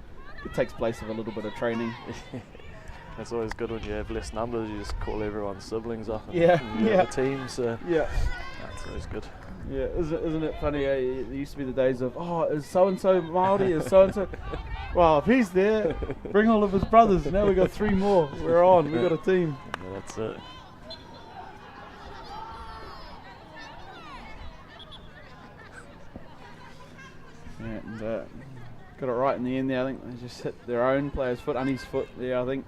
takes place of a little bit of training. It's always good when you have less numbers. You just call everyone's siblings up and the team. So that's always good. Yeah, isn't it funny? It used to be the days of, is so-and-so Māori, is so-and-so... Well, if he's there, bring all of his brothers. Now we've got 3 more. We're on. We've got a team. Yeah, that's it. And got it right in the end there. I think they just hit their own player's foot, Ani's foot there, I think,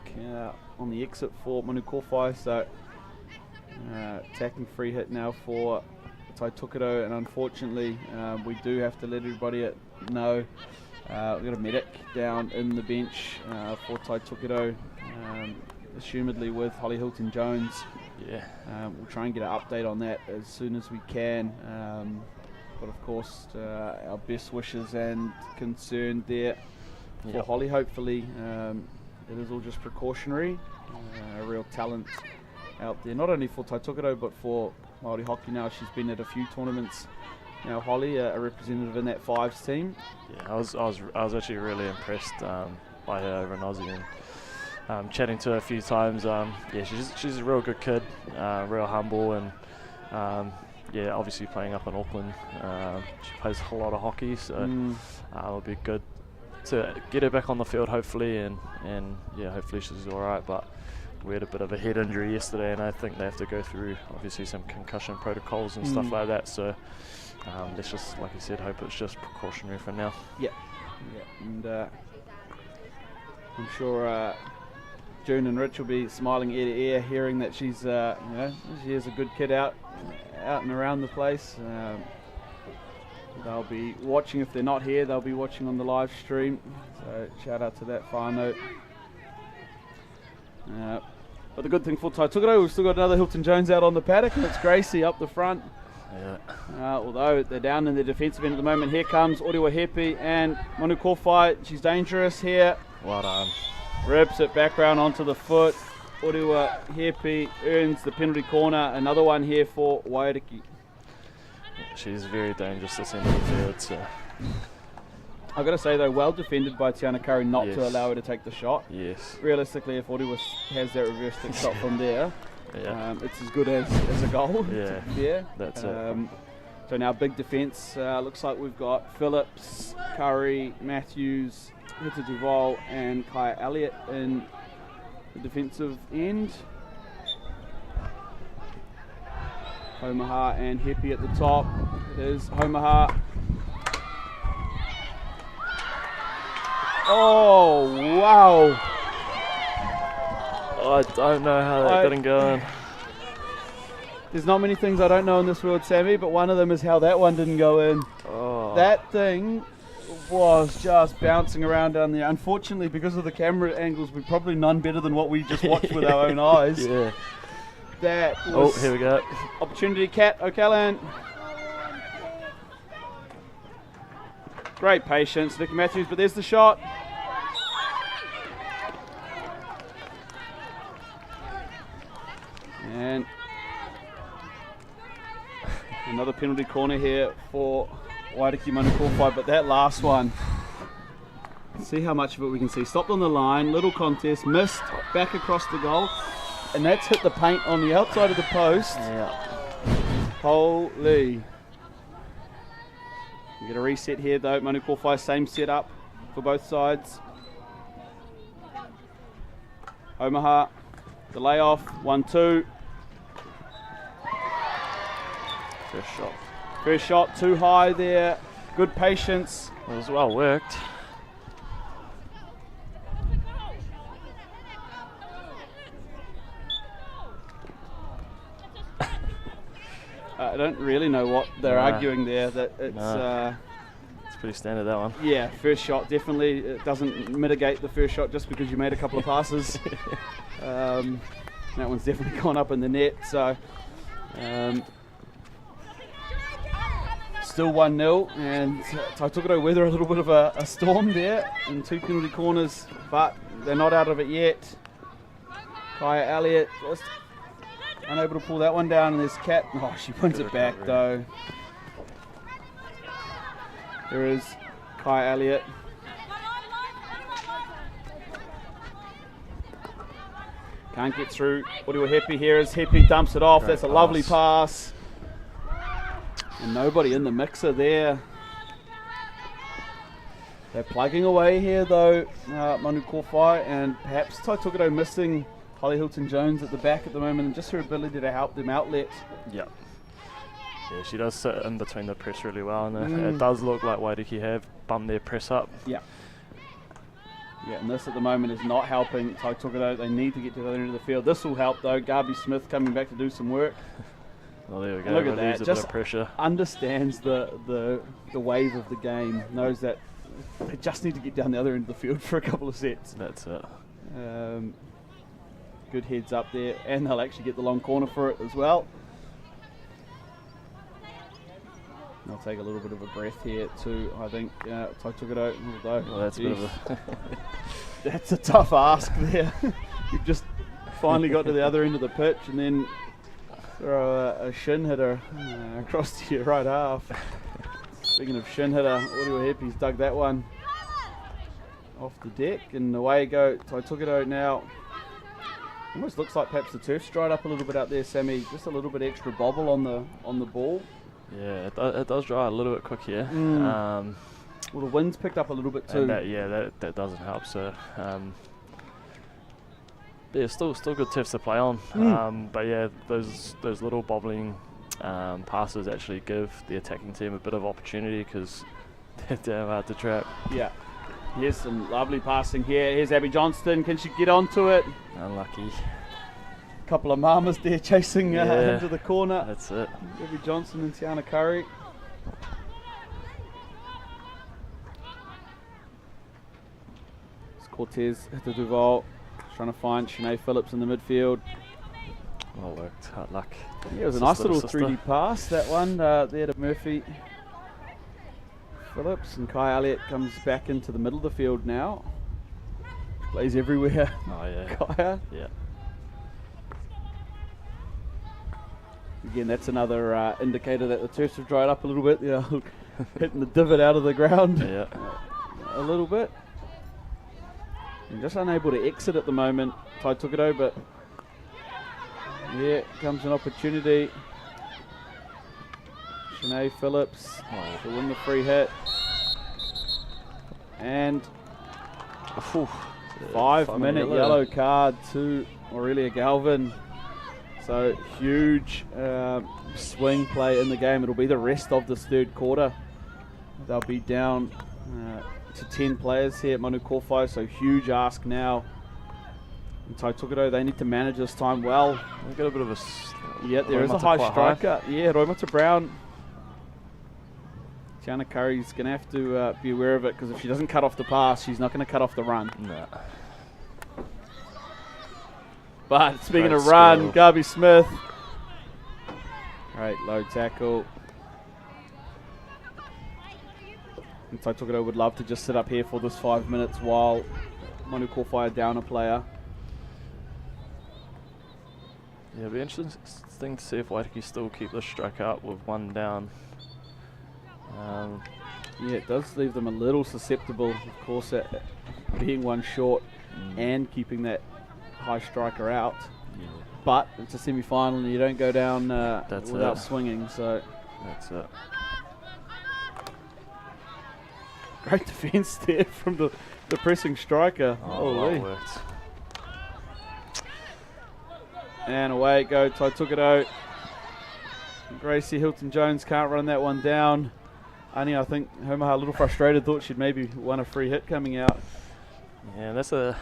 on the exit for Manukowhai. So attacking free hit now for Taitokero, and unfortunately we do have to let everybody know we've got a medic down in the bench for Taitokero, assumedly with Holly Hilton-Jones. Yeah. We'll try and get an update on that as soon as we can. But of course, our best wishes and concern there for Holly. Hopefully, it is all just precautionary. A real talent out there, not only for Taitokero but for Māori hockey now. She's been at a few tournaments now. Holly, a representative in that 5s team. Yeah, I was actually really impressed by her over in Aussie, and chatting to her a few times. She's a real good kid, real humble, and obviously playing up in Auckland. She plays a lot of hockey, so it'll be good to get her back on the field, hopefully, and hopefully she's all right. But we had a bit of a head injury yesterday, and I think they have to go through obviously some concussion protocols and stuff like that. So let's just, like you said, hope it's just precautionary for now. Yeah, and I'm sure June and Rich will be smiling ear to ear, hearing that she's she is a good kid out and around the place. They'll be watching. If they're not here, they'll be watching on the live stream. So shout out to that whānau. But the good thing for Taitugaro, we've still got another Hilton Jones out on the paddock, and it's Gracie up the front. Yeah. Although they're down in the defensive end at the moment. Here comes Orewa Hepi and Manu Kōwhai. She's dangerous here. Well done. Rips it back round onto the foot. Orewa Hepi earns the penalty corner. Another one here for Wairiki. She's very dangerous this end of the field. So. I've got to say though, well defended by Tiana Curry not Yes. to allow her to take the shot. Yes. Realistically, if Orewa has that reverse stick shot from there, Yeah. it's as good as a goal. Yeah. Yeah. That's it. So now big defence. Looks like we've got Phillips, Curry, Matthews, Hita Duval and Kaya Elliott in the defensive end. Homaha and Hepi at the top. It is Homaha. Oh, wow. I don't know how that didn't go in. There's not many things I don't know in this world, Sammy, but one of them is how that one didn't go in. Oh. That thing was just bouncing around down there. Unfortunately, because of the camera angles, we're probably none better than what we just watched with our own eyes. Yeah. That was Oh, here we go. opportunity, Kat O'Callaghan. Great patience, Nicky Matthews, but there's the shot. And another penalty corner here for Wairiki Manu Kōwhai, but that last one, see how much of it we can see. Stopped on the line, little contest, missed, back across the goal, and that's hit the paint on the outside of the post. Yeah. Holy. We get a reset here though. Manu Kōwhai, same setup for both sides. Omaha, the layoff, 1-2. First shot. First shot too high there. Good patience. It was well worked. I don't really know what they're arguing there. That it's It's pretty standard, that one. yeah, first shot definitely. It doesn't mitigate the first shot just because you made a couple of passes. That one's definitely gone up in the net. So still 1-0, and Taitugaro weather a little bit of a storm there in two penalty corners, but they're not out of it yet. Kaya Elliott just unable to pull that one down, and there's Kat. Oh, she wins it back though. There is Kaya Elliott. Can't get through. Orewa Hepi here as Hepi dumps it off. Great That's a lovely pass. pass. And nobody in the mixer there. They're plugging away here though, Manu Kōwhai, and perhaps Taitugaro missing Holly Hilton-Jones at the back at the moment, and just her ability to help them outlet. Yeah. Yeah, she does sit in between the press really well, and it does look like Wairiki have bumped their press up. Yeah. Yeah, and this at the moment is not helping Taitugaro. They need to get to the other end of the field. This will help though. Garby Smith coming back to do some work. Well, there we go. Look at Relieves that. a Just bit of pressure. understands the wave of the game. Knows that they just need to get down the other end of the field for a couple of sets. That's it. Good heads up there, and they'll actually get the long corner for it as well. They'll take a little bit of a breath here too, I think. Taitugaro, although Well, that's a bit of a that's a tough ask there. You've just finally got to the other end of the pitch and then throw a shin hitter across to your right half. Speaking of shin hitter, Orewa Hepi's dug that one off the deck, and away go Taitugaro now. Almost looks like perhaps the turf's dried up a little bit out there, Sammy. Just a little bit extra bobble on the ball. yeah, it does dry a little bit quick here. Well, the wind's picked up a little bit too. And that doesn't help. So, yeah, still good tips to play on. But yeah, those little bobbling passes actually give the attacking team a bit of opportunity because they're damn hard to trap. Yeah. Here's some lovely passing here. Here's Abby Johnston. Can she get onto it? Unlucky. Couple of mamas there chasing into the corner. That's it. Abby Johnston and Tiana Curry. It's Cortez, Hita Duval, trying to find Sinead Phillips in the midfield. Well worked, hard luck. Yeah, it was a nice little 3D pass, that one there to Murphy Phillips, and Kai Elliott comes back into the middle of the field now. Plays everywhere. Oh yeah. Kaya. Yeah. Again, that's another indicator that the turfs have dried up a little bit. Hitting the divot out of the ground. Yeah. A little bit. And just unable to exit at the moment. Tai Tukuto, but yeah, comes an opportunity. Sinead Phillips to win the free hit. And 5-minute yellow card to Aurelia Galvin. So huge swing play in the game. It'll be the rest of this third quarter. They'll be down to 10 players here at Manu Kōwhai, so huge ask now. And Tai Tukuto, they need to manage this time well. We've got a bit of a... Yeah, there is a high striker. Yeah, Roimata Brown. Tiana Curry's going to have to be aware of it, because if she doesn't cut off the pass, she's not going to cut off the run. Nah. But speaking Great of run, skill. Garby Smith. Great low tackle. And Tai Tukuto would love to just sit up here for this 5 minutes while Manu Kōwhai are down a player. Yeah, it'll be interesting to see if Waitaki still keep this strike up with one down. Yeah, it does leave them a little susceptible, of course, at being one short and keeping that high striker out. Yeah. But it's a semi-final and you don't go down without it. swinging, so That's it. great defence there from the pressing striker. Oh, Holy. well worked. And away it goes, Tai Tukuto. Gracie Hilton-Jones can't run that one down. Only I think Homaha a little frustrated, thought she'd maybe won a free hit coming out. Yeah, that's the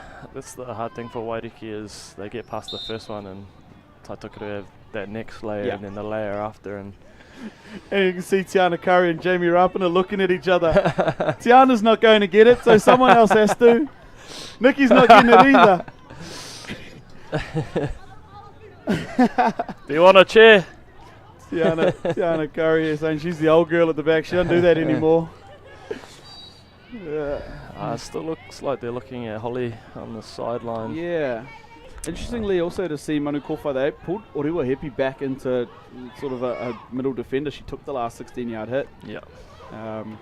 hard thing for Waitaki is they get past the first one and Tai Tukuto have that next layer and then the layer after, and you can see Tiana Curry and Jamie Rapina looking at each other. Tiana's not going to get it, so someone else has to. Nikki's not getting it either. do you want a chair? Tiana Curry is saying she's the old girl at the back. She doesn't do that anymore. Still looks like they're looking at Holly on the sideline. Yeah. Interestingly, also to see Manu Kōwhai, they pulled Orewa Hepi back into sort of a middle defender. She took the last 16-yard hit. Yeah.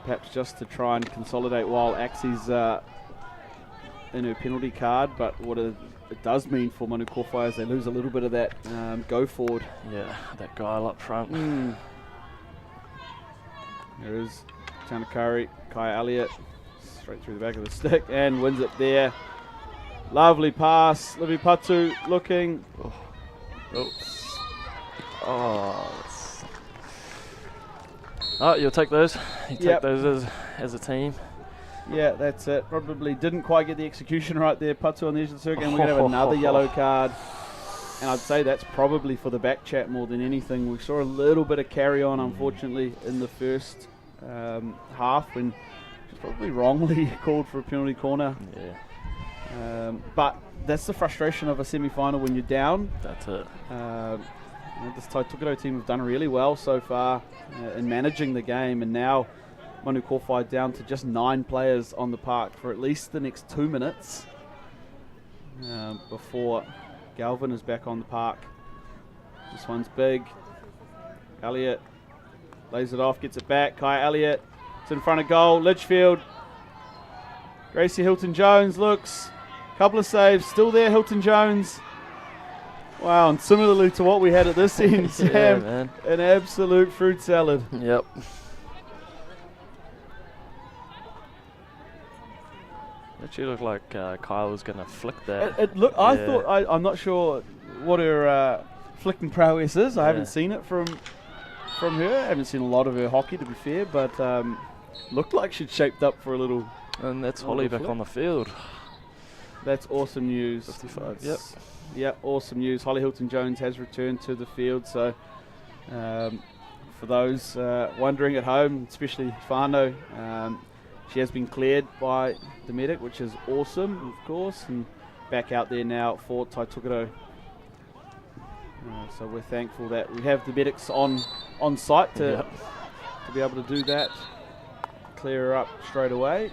Perhaps just to try and consolidate while Axie's in her penalty card. But what it does mean for Manu Kōwhai is they lose a little bit of that go forward. Yeah, that guile up front. There is Tiana Curry, Kai Elliott, straight through the back of the stick and wins it there. Lovely pass, Livy Patu looking. Oh, you'll take those. You take those as a team. Yeah, that's it. Probably didn't quite get the execution right there. Patu on the edge of the circuit, and we're going to have another yellow card. And I'd say that's probably for the back chat more than anything. We saw a little bit of carry on, unfortunately, in the first half, when she's probably wrongly called for a penalty corner. Yeah. But that's the frustration of a semi-final when you're down. That's it. This Tai Tukuto team have done really well so far in managing the game, and now Manu Kōwhai down to just 9 players on the park for at least the next 2 minutes before Galvin is back on the park. This one's big. Elliott lays it off, gets it back. Kai Elliott, it's in front of goal. Litchfield. Gracie Hilton-Jones looks. Couple of saves, still there, Hilton-Jones. Wow, and similarly to what we had at this end, Sam, man. An absolute fruit salad. Yep. Actually looked like Kyle was going to flick that. I thought, I'm not sure what her flicking prowess is. I haven't seen it from her. I haven't seen a lot of her hockey, to be fair, but looked like she'd shaped up for a little. And that's Holly back on the field. That's awesome news. 55, Yep, awesome news. Holly Hilton-Jones has returned to the field, so for those wondering at home, especially Whānau, she has been cleared by the medic, which is awesome, of course, and back out there now for Taitokoro. So we're thankful that we have the medics on site to be able to do that. Clear her up straight away.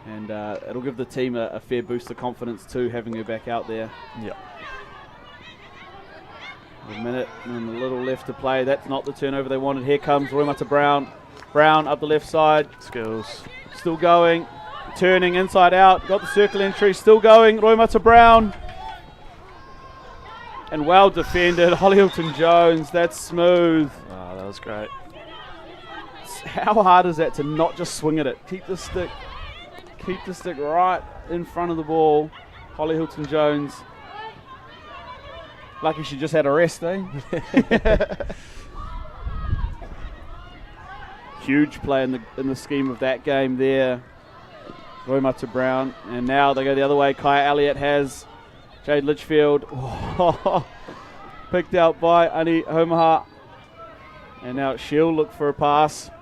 And it'll give the team a fair boost of confidence too, having her back out there. Yep. A minute and a little left to play. That's not the turnover they wanted. Here comes Roimata Brown. Brown up the left side. Skills. Still going. Turning inside out. Got the circle entry. Still going. Roimata Brown. And well defended. Holly Hilton-Jones. That's smooth. Oh, that was great. How hard is that to not just swing at it? Keep the stick right in front of the ball. Holly Hilton-Jones. Lucky she just had a rest, eh? Huge play in the scheme of that game there. Roimata Brown. And now they go the other way. Kaya Elliott has Jade Litchfield. Picked out by Ani Homaha. And now she'll look for a pass.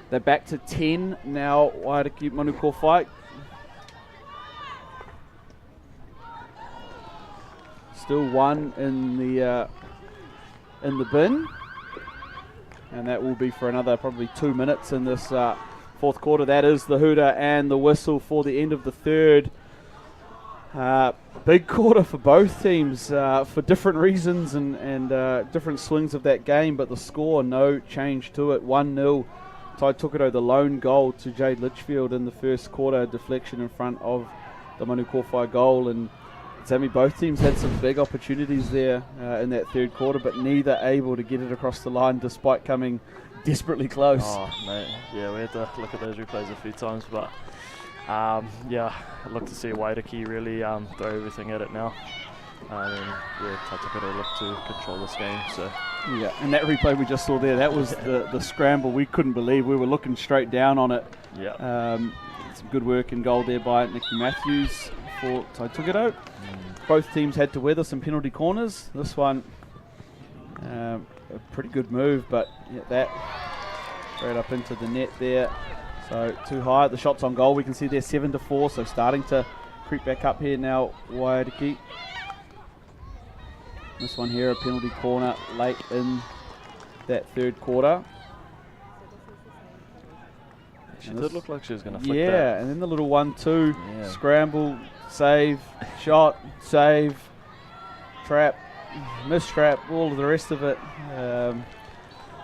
They're back to 10 now. Waiariki Manukau fight. Still one in the bin, and that will be for another probably 2 minutes in this fourth quarter. That is the hooter and the whistle for the end of the third. Big quarter for both teams for different reasons and different swings of that game, but the score, no change to it. 1-0. Taitokoro, the lone goal to Jade Litchfield in the first quarter, deflection in front of the Manukau goal. And Sammy, both teams had some big opportunities there in that third quarter, but neither able to get it across the line despite coming desperately close. Oh, mate. Yeah, we had to look at those replays a few times, but yeah, I'd look to see Waiariki really throw everything at it now. And yeah, Taitokoro look to control this game. So yeah, and that replay we just saw there, that was the scramble. We couldn't believe we were looking straight down on it. Yeah. Some good work in goal there by Nikki Matthews for Taitokoro. Both teams had to weather some penalty corners. This one, a pretty good move, but yeah, that straight up into the net there. So too high. The shots on goal, we can see they're 7-4, so starting to creep back up here now, Waiariki. This one here, a penalty corner late in that third quarter. She did look like she was going to flick that. Yeah, and then the little 1-2, scramble, save, shot, save, trap, miss trap, all of the rest of it.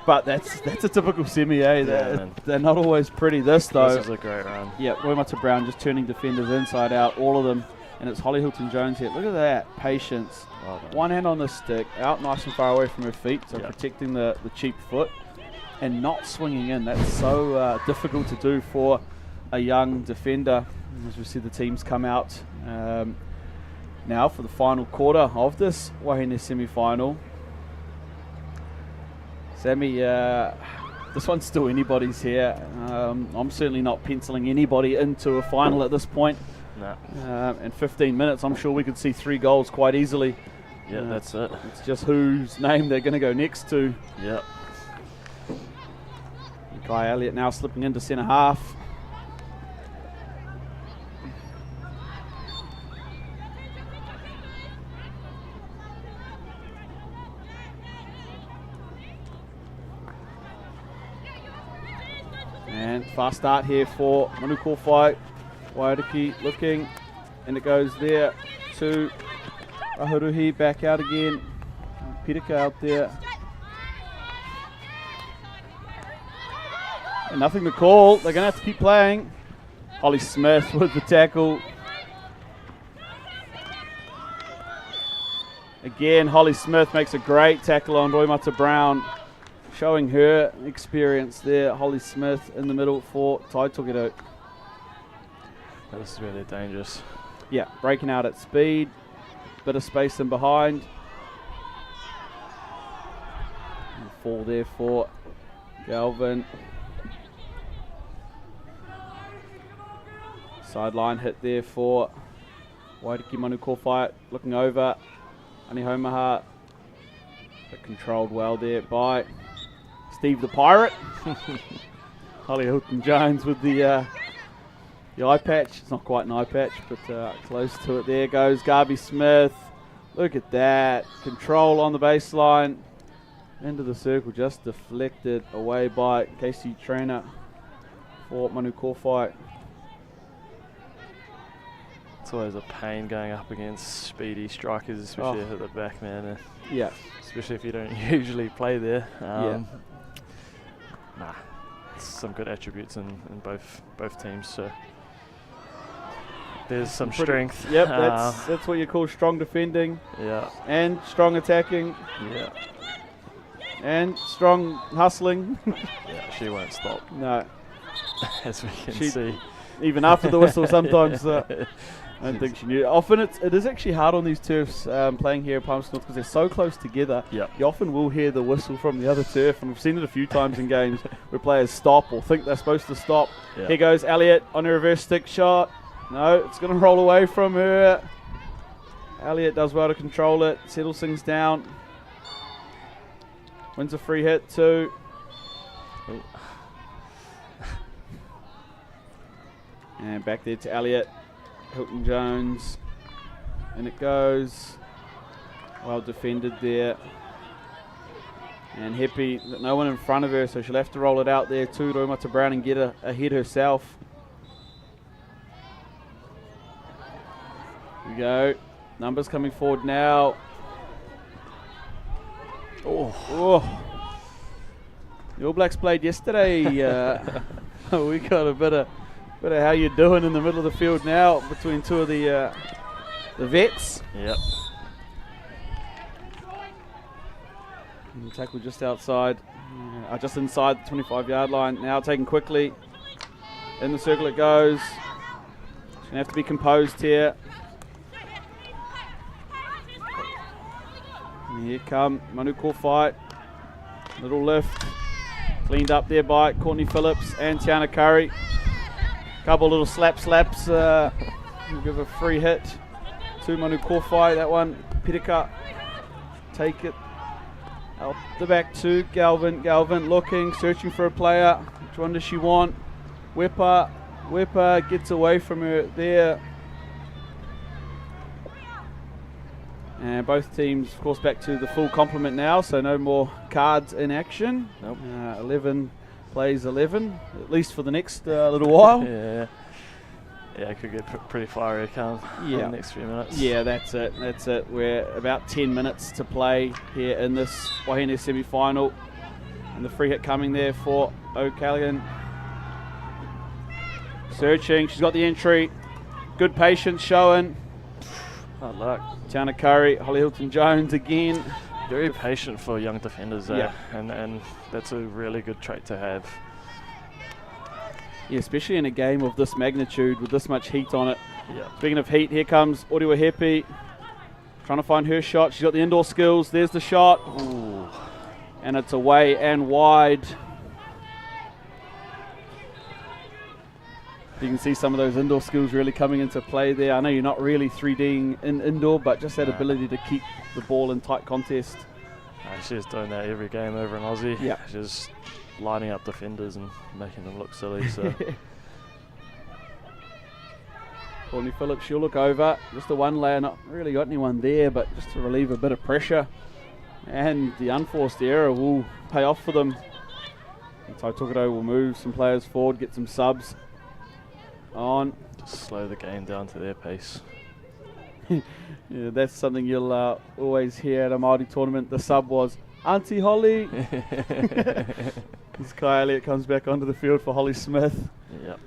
But that's a typical semi, eh? They're not always pretty. This, though. This is a great run. Yeah, Roimata Brown just turning defenders inside out, all of them. And it's Holly Hilton-Jones here. Look at that, patience. Well done. One hand on the stick, out nice and far away from her feet, so protecting the cheap foot. And not swinging in. That's so difficult to do for a young defender. As we see the teams come out now for the final quarter of this Wāhine semi-final. Sammy, this one's still anybody's here. I'm certainly not penciling anybody into a final at this point. No. In 15 minutes, I'm sure we could see 3 goals quite easily. Yeah, that's it. It's just whose name they're going to go next to. Yep. Kai Elliott now slipping into centre half. And fast start here for Manukau fight. Waiariki looking, and it goes there to Ahuruhi, back out again. Pirika out there. And nothing to call. They're going to have to keep playing. Holly Smith with the tackle. Again, Holly Smith makes a great tackle on Roimata Brown, showing her experience there. Holly Smith in the middle for Taitokoro. This is really dangerous. Yeah, breaking out at speed. Bit of space in behind. And fall there for Galvin. Sideline hit there for Waiariki Manukau fight. Looking over. Ani Homaha. But controlled well there by Steve the Pirate. Holly Hilton-Jones with the the eye patch. It's not quite an eye patch, but close to it. There goes Garby Smith. Look at that. Control on the baseline. Into the circle, just deflected away by Casey Trainer for Manu Kōwhai. It's always a pain going up against speedy strikers, especially at the back, man. Yeah. Especially if you don't usually play there. Yeah. Nah, some good attributes in both teams. So there's some strength. Yep, that's what you call strong defending. Yeah. And strong attacking. Yeah. And strong hustling. Yeah, she won't stop. No. As we can see. Even after the whistle, sometimes I don't think she knew. Often it is actually hard on these turfs playing here at Palmerston North because they're so close together. Yep. You often will hear the whistle from the other turf, and we've seen it a few times in games where players stop or think they're supposed to stop. Yep. Here goes Elliott on a reverse stick shot. No, it's going to roll away from her. Elliott does well to control it, settles things down. Wins a free hit too. And back there to Elliott. Hilton Jones. And it goes. Well defended there. And Heppy, no one in front of her, so she'll have to roll it out there too. Roimata Brown and get a head herself. Here we go. Numbers coming forward now. Oh. The All Blacks played yesterday. We got a bit of how you doing in the middle of the field now between two of the vets. Yep. And tackle just outside, just inside the 25-yard line. Now taken quickly. In the circle it goes. She's going to have to be composed here. Here come Manu Kōwhai. Little lift. Cleaned up there by Courtney Phillips and Tiana Curry. Couple little slaps. We'll give a free hit to Manu Kōwhai. That one, Pitika. Take it out the back to Galvin. Galvin looking, searching for a player. Which one does she want? Whipper gets away from her there. And both teams, of course, back to the full complement now, so no more cards in action. Nope. 11 plays 11, at least for the next little while. Yeah, it could get pretty fiery come in the next few minutes. Yeah, that's it. We're about 10 minutes to play here in this Wāhine semi-final. And the free hit coming there for O'Callaghan. Searching, she's got the entry. Good patience showing. Hard luck. Tiana Curry, Holly Hilton-Jones again. Very patient for young defenders there, Yeah. and that's a really good trait to have. Yeah, especially in a game of this magnitude with this much heat on it. Yeah. Speaking of heat, here comes Oriwa Hepi. Trying to find her shot. She's got the indoor skills. There's the shot. Ooh. And it's away and wide. You can see some of those indoor skills really coming into play there. I know you're not really 3Ding in indoor, but just that ability to keep the ball in tight contest. She's doing that every game over in Aussie. Yeah. She's lining up defenders and making them look silly. So Courtney Phillips, she'll look over. Just a one layer, not really got anyone there, but just to relieve a bit of pressure. And the unforced error will pay off for them. And Tai Tokato will move some players forward, get some subs on. just slow the game down to their pace. Yeah, that's something you'll always hear at a Māori tournament. The sub was Auntie Holly. As Kai Elliott comes back onto the field for Holly Smith. Yep.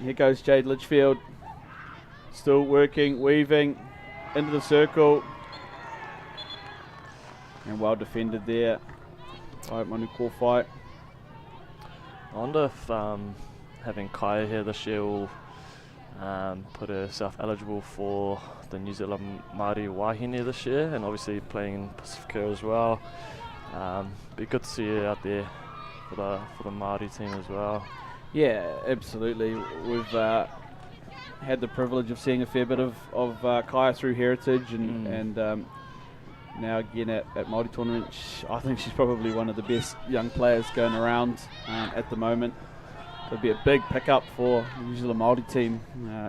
Here goes Jade Litchfield. Still working, weaving into the circle. And well defended there by Manu Kōwhai. I wonder if having Kaya here this year will put herself eligible for the New Zealand Māori Wāhine this year, and obviously playing in Pacifica as well. Be good to see her out there for the Māori team as well. Yeah, absolutely. We've had the privilege of seeing a fair bit of Kaya through Heritage and now again at Māori tournament. I think she's probably one of the best young players going around at the moment. It'd be a big pickup for the New Zealand Māori team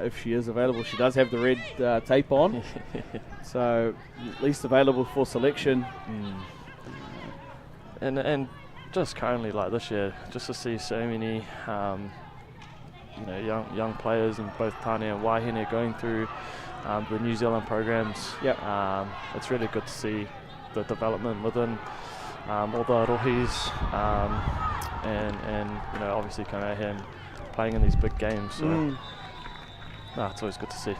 if she is available. She does have the red tape on, so at least available for selection. And just currently, like this year, just to see so many young players in both Tāne and Wāhine going through the New Zealand programs. Yep. It's really good to see the development within all the rohis, and obviously coming out here and playing in these big games. So it's always good to see.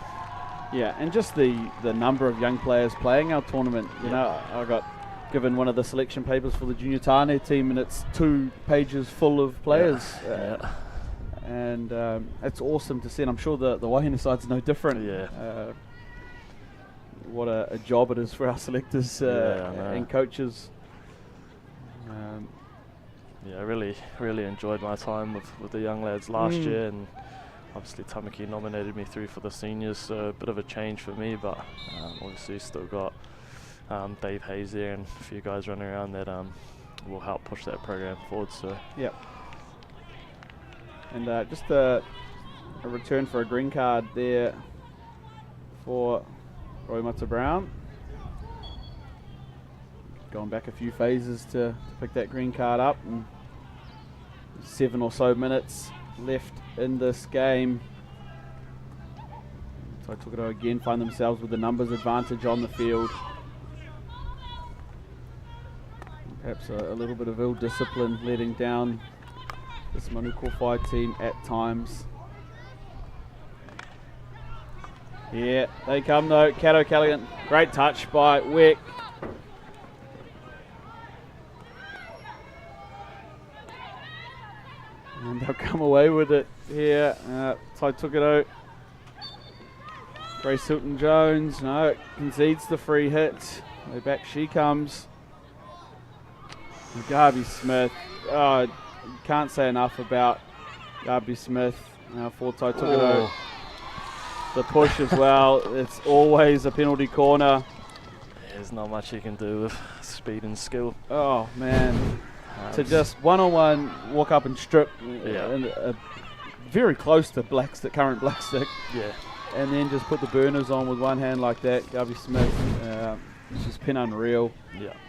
Yeah, and just the number of young players playing our tournament. You know, I got given one of the selection papers for the junior Tāne team, and it's 2 pages full of players. And it's awesome to see, and I'm sure the Wāhine side's no different. What a job it is for our selectors and coaches. I really enjoyed my time with the young lads last year, and obviously Tamaki nominated me through for the seniors, so a bit of a change for me, but obviously still got Dave Hayes there and a few guys running around that will help push that program forward. So and just a return for a green card there for Roy Mata Brown. Going back a few phases to pick that green card up, and 7 or so minutes left in this game. So Tokoro again find themselves with the numbers advantage on the field. Perhaps a little bit of ill discipline letting down this Manukōwhai team at times. Yeah, they come though. Kato Callaghan, great touch by Weck. And they'll come away with it here. Tai Tukaro. Grace Hilton Jones, no, concedes the free hit. Way back she comes. And Garby Smith. Oh, you can't say enough about Garby Smith for Tai Tukaro. The push as well. It's always a penalty corner. There's not much you can do with speed and skill. Oh man. To just one-on-one walk up and strip, very close to current black stick, and then just put the burners on with one hand like that. Garby Smith, she's been unreal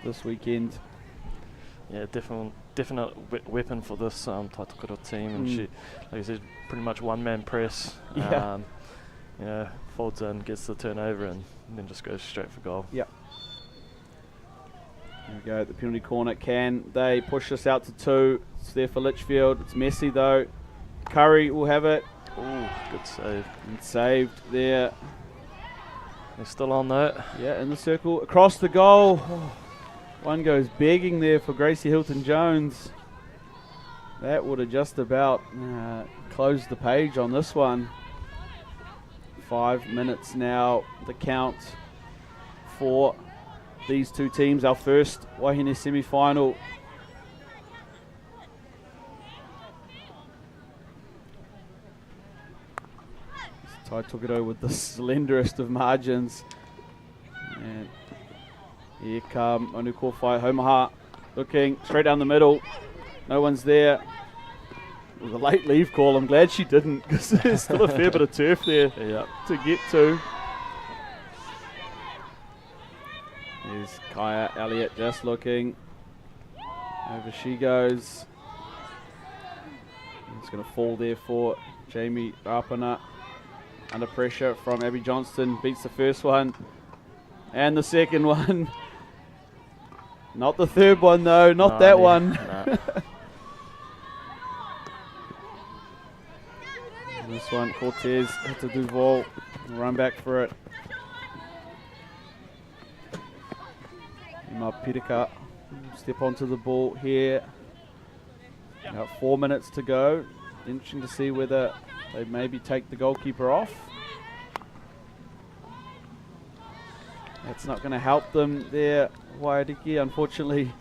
this weekend. Yeah, definite weapon for this Tai Tukaro team, and she, like you said, pretty much one-man press. Folds in, gets the turnover, and then just goes straight for goal. Yep. There we go, the penalty corner. Can they push this out to 2? It's there for Litchfield. It's messy though. Curry will have it. Ooh, good save. And saved there. They're still on though. Yeah, in the circle. Across the goal. Oh, one goes begging there for Gracie Hilton Jones. That would have just about closed the page on this one. 5 minutes now, the count for these two teams. Our first Wāhine semi-final. Tai Tukaro with the slenderest of margins. And here come Manukōwhai. Homaha looking straight down the middle. No one's there. It was a late leave call. I'm glad she didn't, because there's still a fair bit of turf there to get to. There's Kaya Elliott just looking. Over she goes. It's going to fall there for Jamie Rapana. Under pressure from Abby Johnston. Beats the first one. And the second one. Not the third one though. Not that one. Nah. This one, Cortez to Duval. Run back for it. Ima Pirika step onto the ball here. About 4 minutes to go. Interesting to see whether they maybe take the goalkeeper off. That's not going to help them there, Wairiki, unfortunately.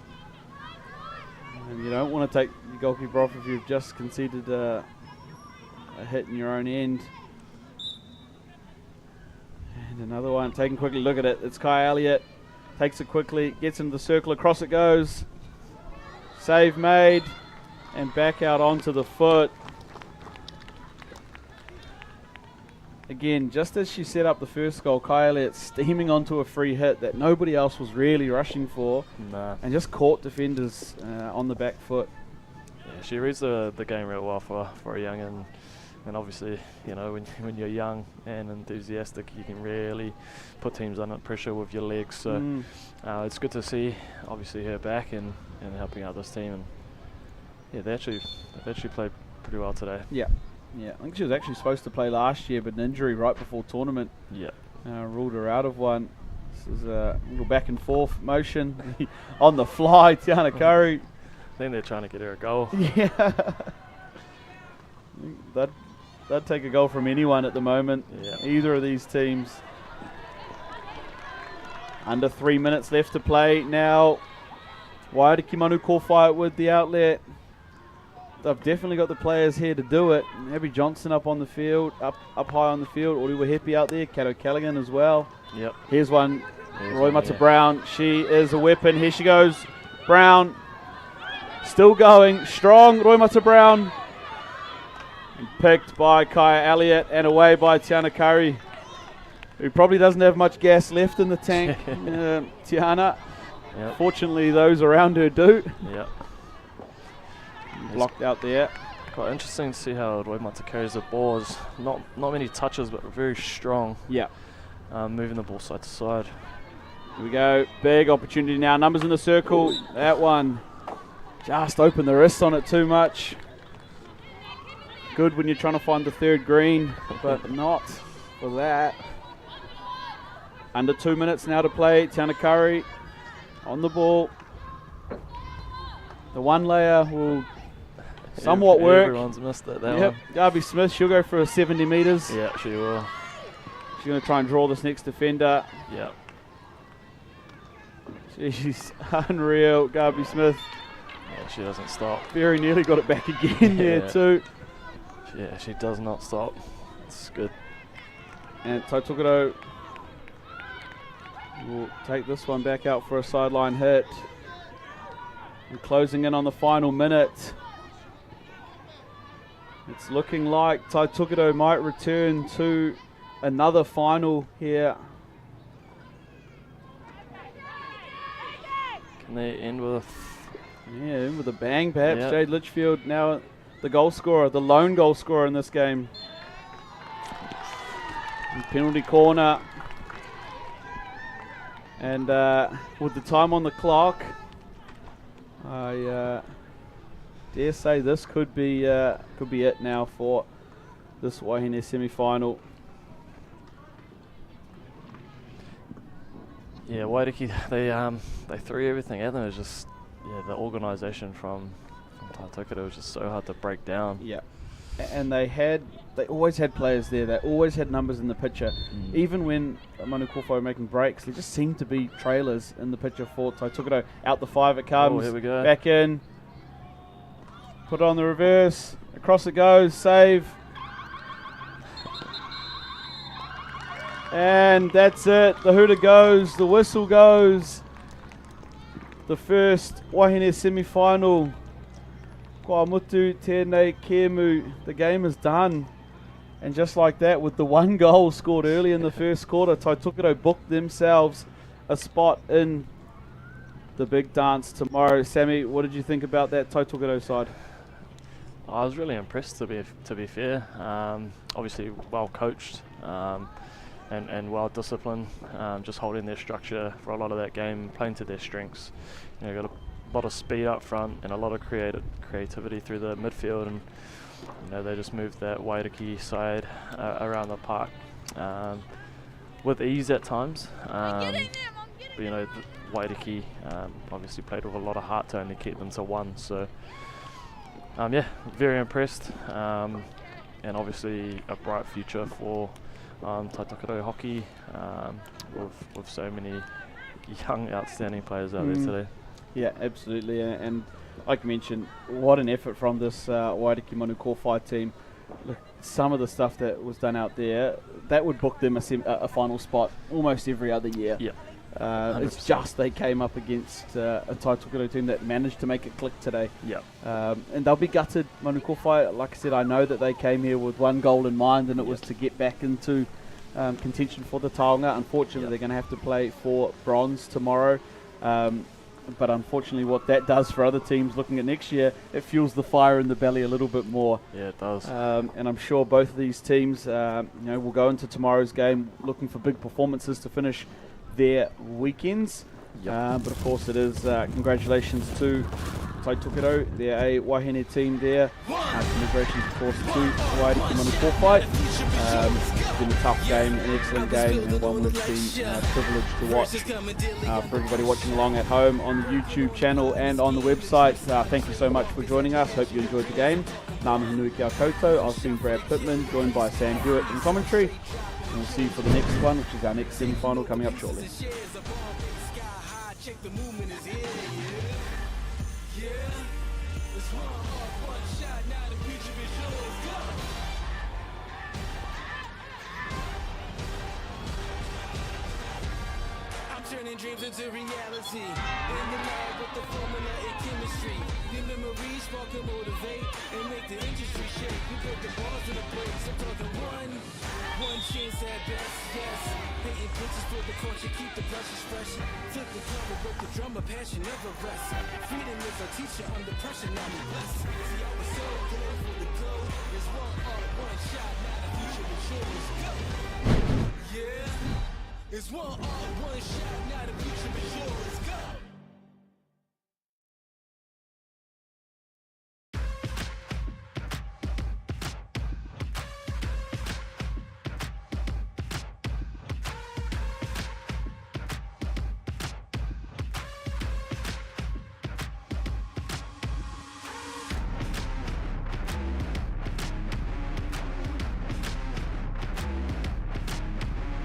And you don't want to take the goalkeeper off if you've just conceded a hit in your own end. And another one, taking a quick look at it. It's Kai Elliott. Takes it quickly, gets into the circle, across it goes. Save made, and back out onto the foot. again, just as she set up the first goal, Kai Elliott steaming onto a free hit that nobody else was really rushing for, and just caught defenders on the back foot. Yeah, she reads the game real well for a young, and obviously, you know, when you're young and enthusiastic, you can really put teams under pressure with your legs. So it's good to see, obviously, her back and helping out this team. And yeah, they actually played pretty well today. Yeah, I think she was actually supposed to play last year, but an injury right before tournament ruled her out of one. This is a little back and forth motion on the fly. Tiana Curry. I think they're trying to get her a goal. Yeah, they'd take a goal from anyone at the moment. Either of these teams. Under 3 minutes left to play now. Waiariki Manu Kōwhai with the outlet. They've definitely got the players here to do it. Abby Johnson up on the field, up high on the field. Ori Happy out there, Kato Callaghan as well. Yep. Here's one. Roy Mata Brown. She is a weapon. Here she goes. Brown. Still going. Strong. Roy Mata Brown. And picked by Kaya Elliott and away by Tiana Curry, who probably doesn't have much gas left in the tank. Tiana. Yep. Fortunately, those around her do. Yep. Blocked out there. Quite interesting to see how Roy Mata carries the balls. Not many touches, but very strong. Yeah. Moving the ball side to side. Here we go. Big opportunity now. Numbers in the circle. That one just opened the wrist on it too much. Good when you're trying to find the third green, but not for that. Under 2 minutes now to play. Tiana Curry on the ball. The one layer will somewhat work. Everyone's missed it. That one. Garby Smith, she'll go for a 70 metres. Yeah, she will. She's going to try and draw this next defender. Yeah. She's unreal, Garby Smith. Yeah, she doesn't stop. Very nearly got it back again there too. Yeah, she does not stop. It's good. And Taitokedo will take this one back out for a sideline hit. And closing in on the final minute. It's looking like Taitokedo might return to another final here. Can they end with with a bang perhaps. Yep. Jade Litchfield now the goal scorer, the lone goal scorer in this game. And penalty corner. And with the time on the clock, I dare say this could be it now for this Wāhine semi-final. Yeah, Waiariki, they threw everything at them. It was just the organisation from Taitokedo was just so hard to break down. Yeah, and they always had players there. They always had numbers in the picture. Even when Manu Kōwhai were making breaks, there just seemed to be trailers in the picture for Taitokedo. Out the 5 it comes. Oh, here we go. Back in. Put it on the reverse. Across it goes. Save. And that's it. The hooter goes. The whistle goes. The first Wāhine semi-final. Kua mutu tēnei kēmu. The game is done. And just like that, with the one goal scored early in the first quarter, Taitokedo booked themselves a spot in the big dance tomorrow. Sammy, what did you think about that Taitokedo side? I was really impressed, to be fair. Obviously well coached and well disciplined, just holding their structure for a lot of that game, playing to their strengths. You know, got a lot of speed up front and a lot of creativity through the midfield, and you know, they just moved that Waiariki side around the park with ease at times. But you know, Waiariki obviously played with a lot of heart to only keep them to one. So yeah, very impressed, and obviously a bright future for Taitokedo hockey with so many young, outstanding players out there today. Yeah, absolutely, and like you mentioned, what an effort from this Waiariki Manu Kōwhai team. Look, some of the stuff that was done out there, that would book them a final spot almost every other year. Yeah. It's just they came up against a Taitokoro team that managed to make it click today. Yep. And they'll be gutted, Manu Kōwhai. Like I said, I know that they came here with one goal in mind, and it was to get back into contention for the taonga. Unfortunately, they're going to have to play for bronze tomorrow. But unfortunately, what that does for other teams looking at next year, it fuels the fire in the belly a little bit more. Yeah, it does. And I'm sure both of these teams, will go into tomorrow's game looking for big performances to finish their weekends. Yep. But of course, it is congratulations to Taitokoro. They're a Wāhine team there. Congratulations, of course, to Wāhine Manu Kōwhai. It's been a tough game, an excellent game, and one we've been privileged to watch. For everybody watching along at home on the YouTube channel and on the website, thank you so much for joining us. Hope you enjoyed the game. Ngā mihi nui kia koutou. I've been Brad Pittman, joined by Sam Hewitt in commentary. And we'll see you for the next one, which is our next semi-final coming up shortly. Check the movement is here, yeah. It's one shot, now the future is yours. Go. I'm turning dreams into reality. In the lab with the formula and chemistry. Your memories spark and motivate and make the industry shake. We put the balls in the place. I'm talking one chance at best, yes. Painting pictures for the culture, keep the brushes fresh. Flip the cover, work the drummer, passion never rests. Freedom is a teacher under pressure, now we blessed. See, I was so good for the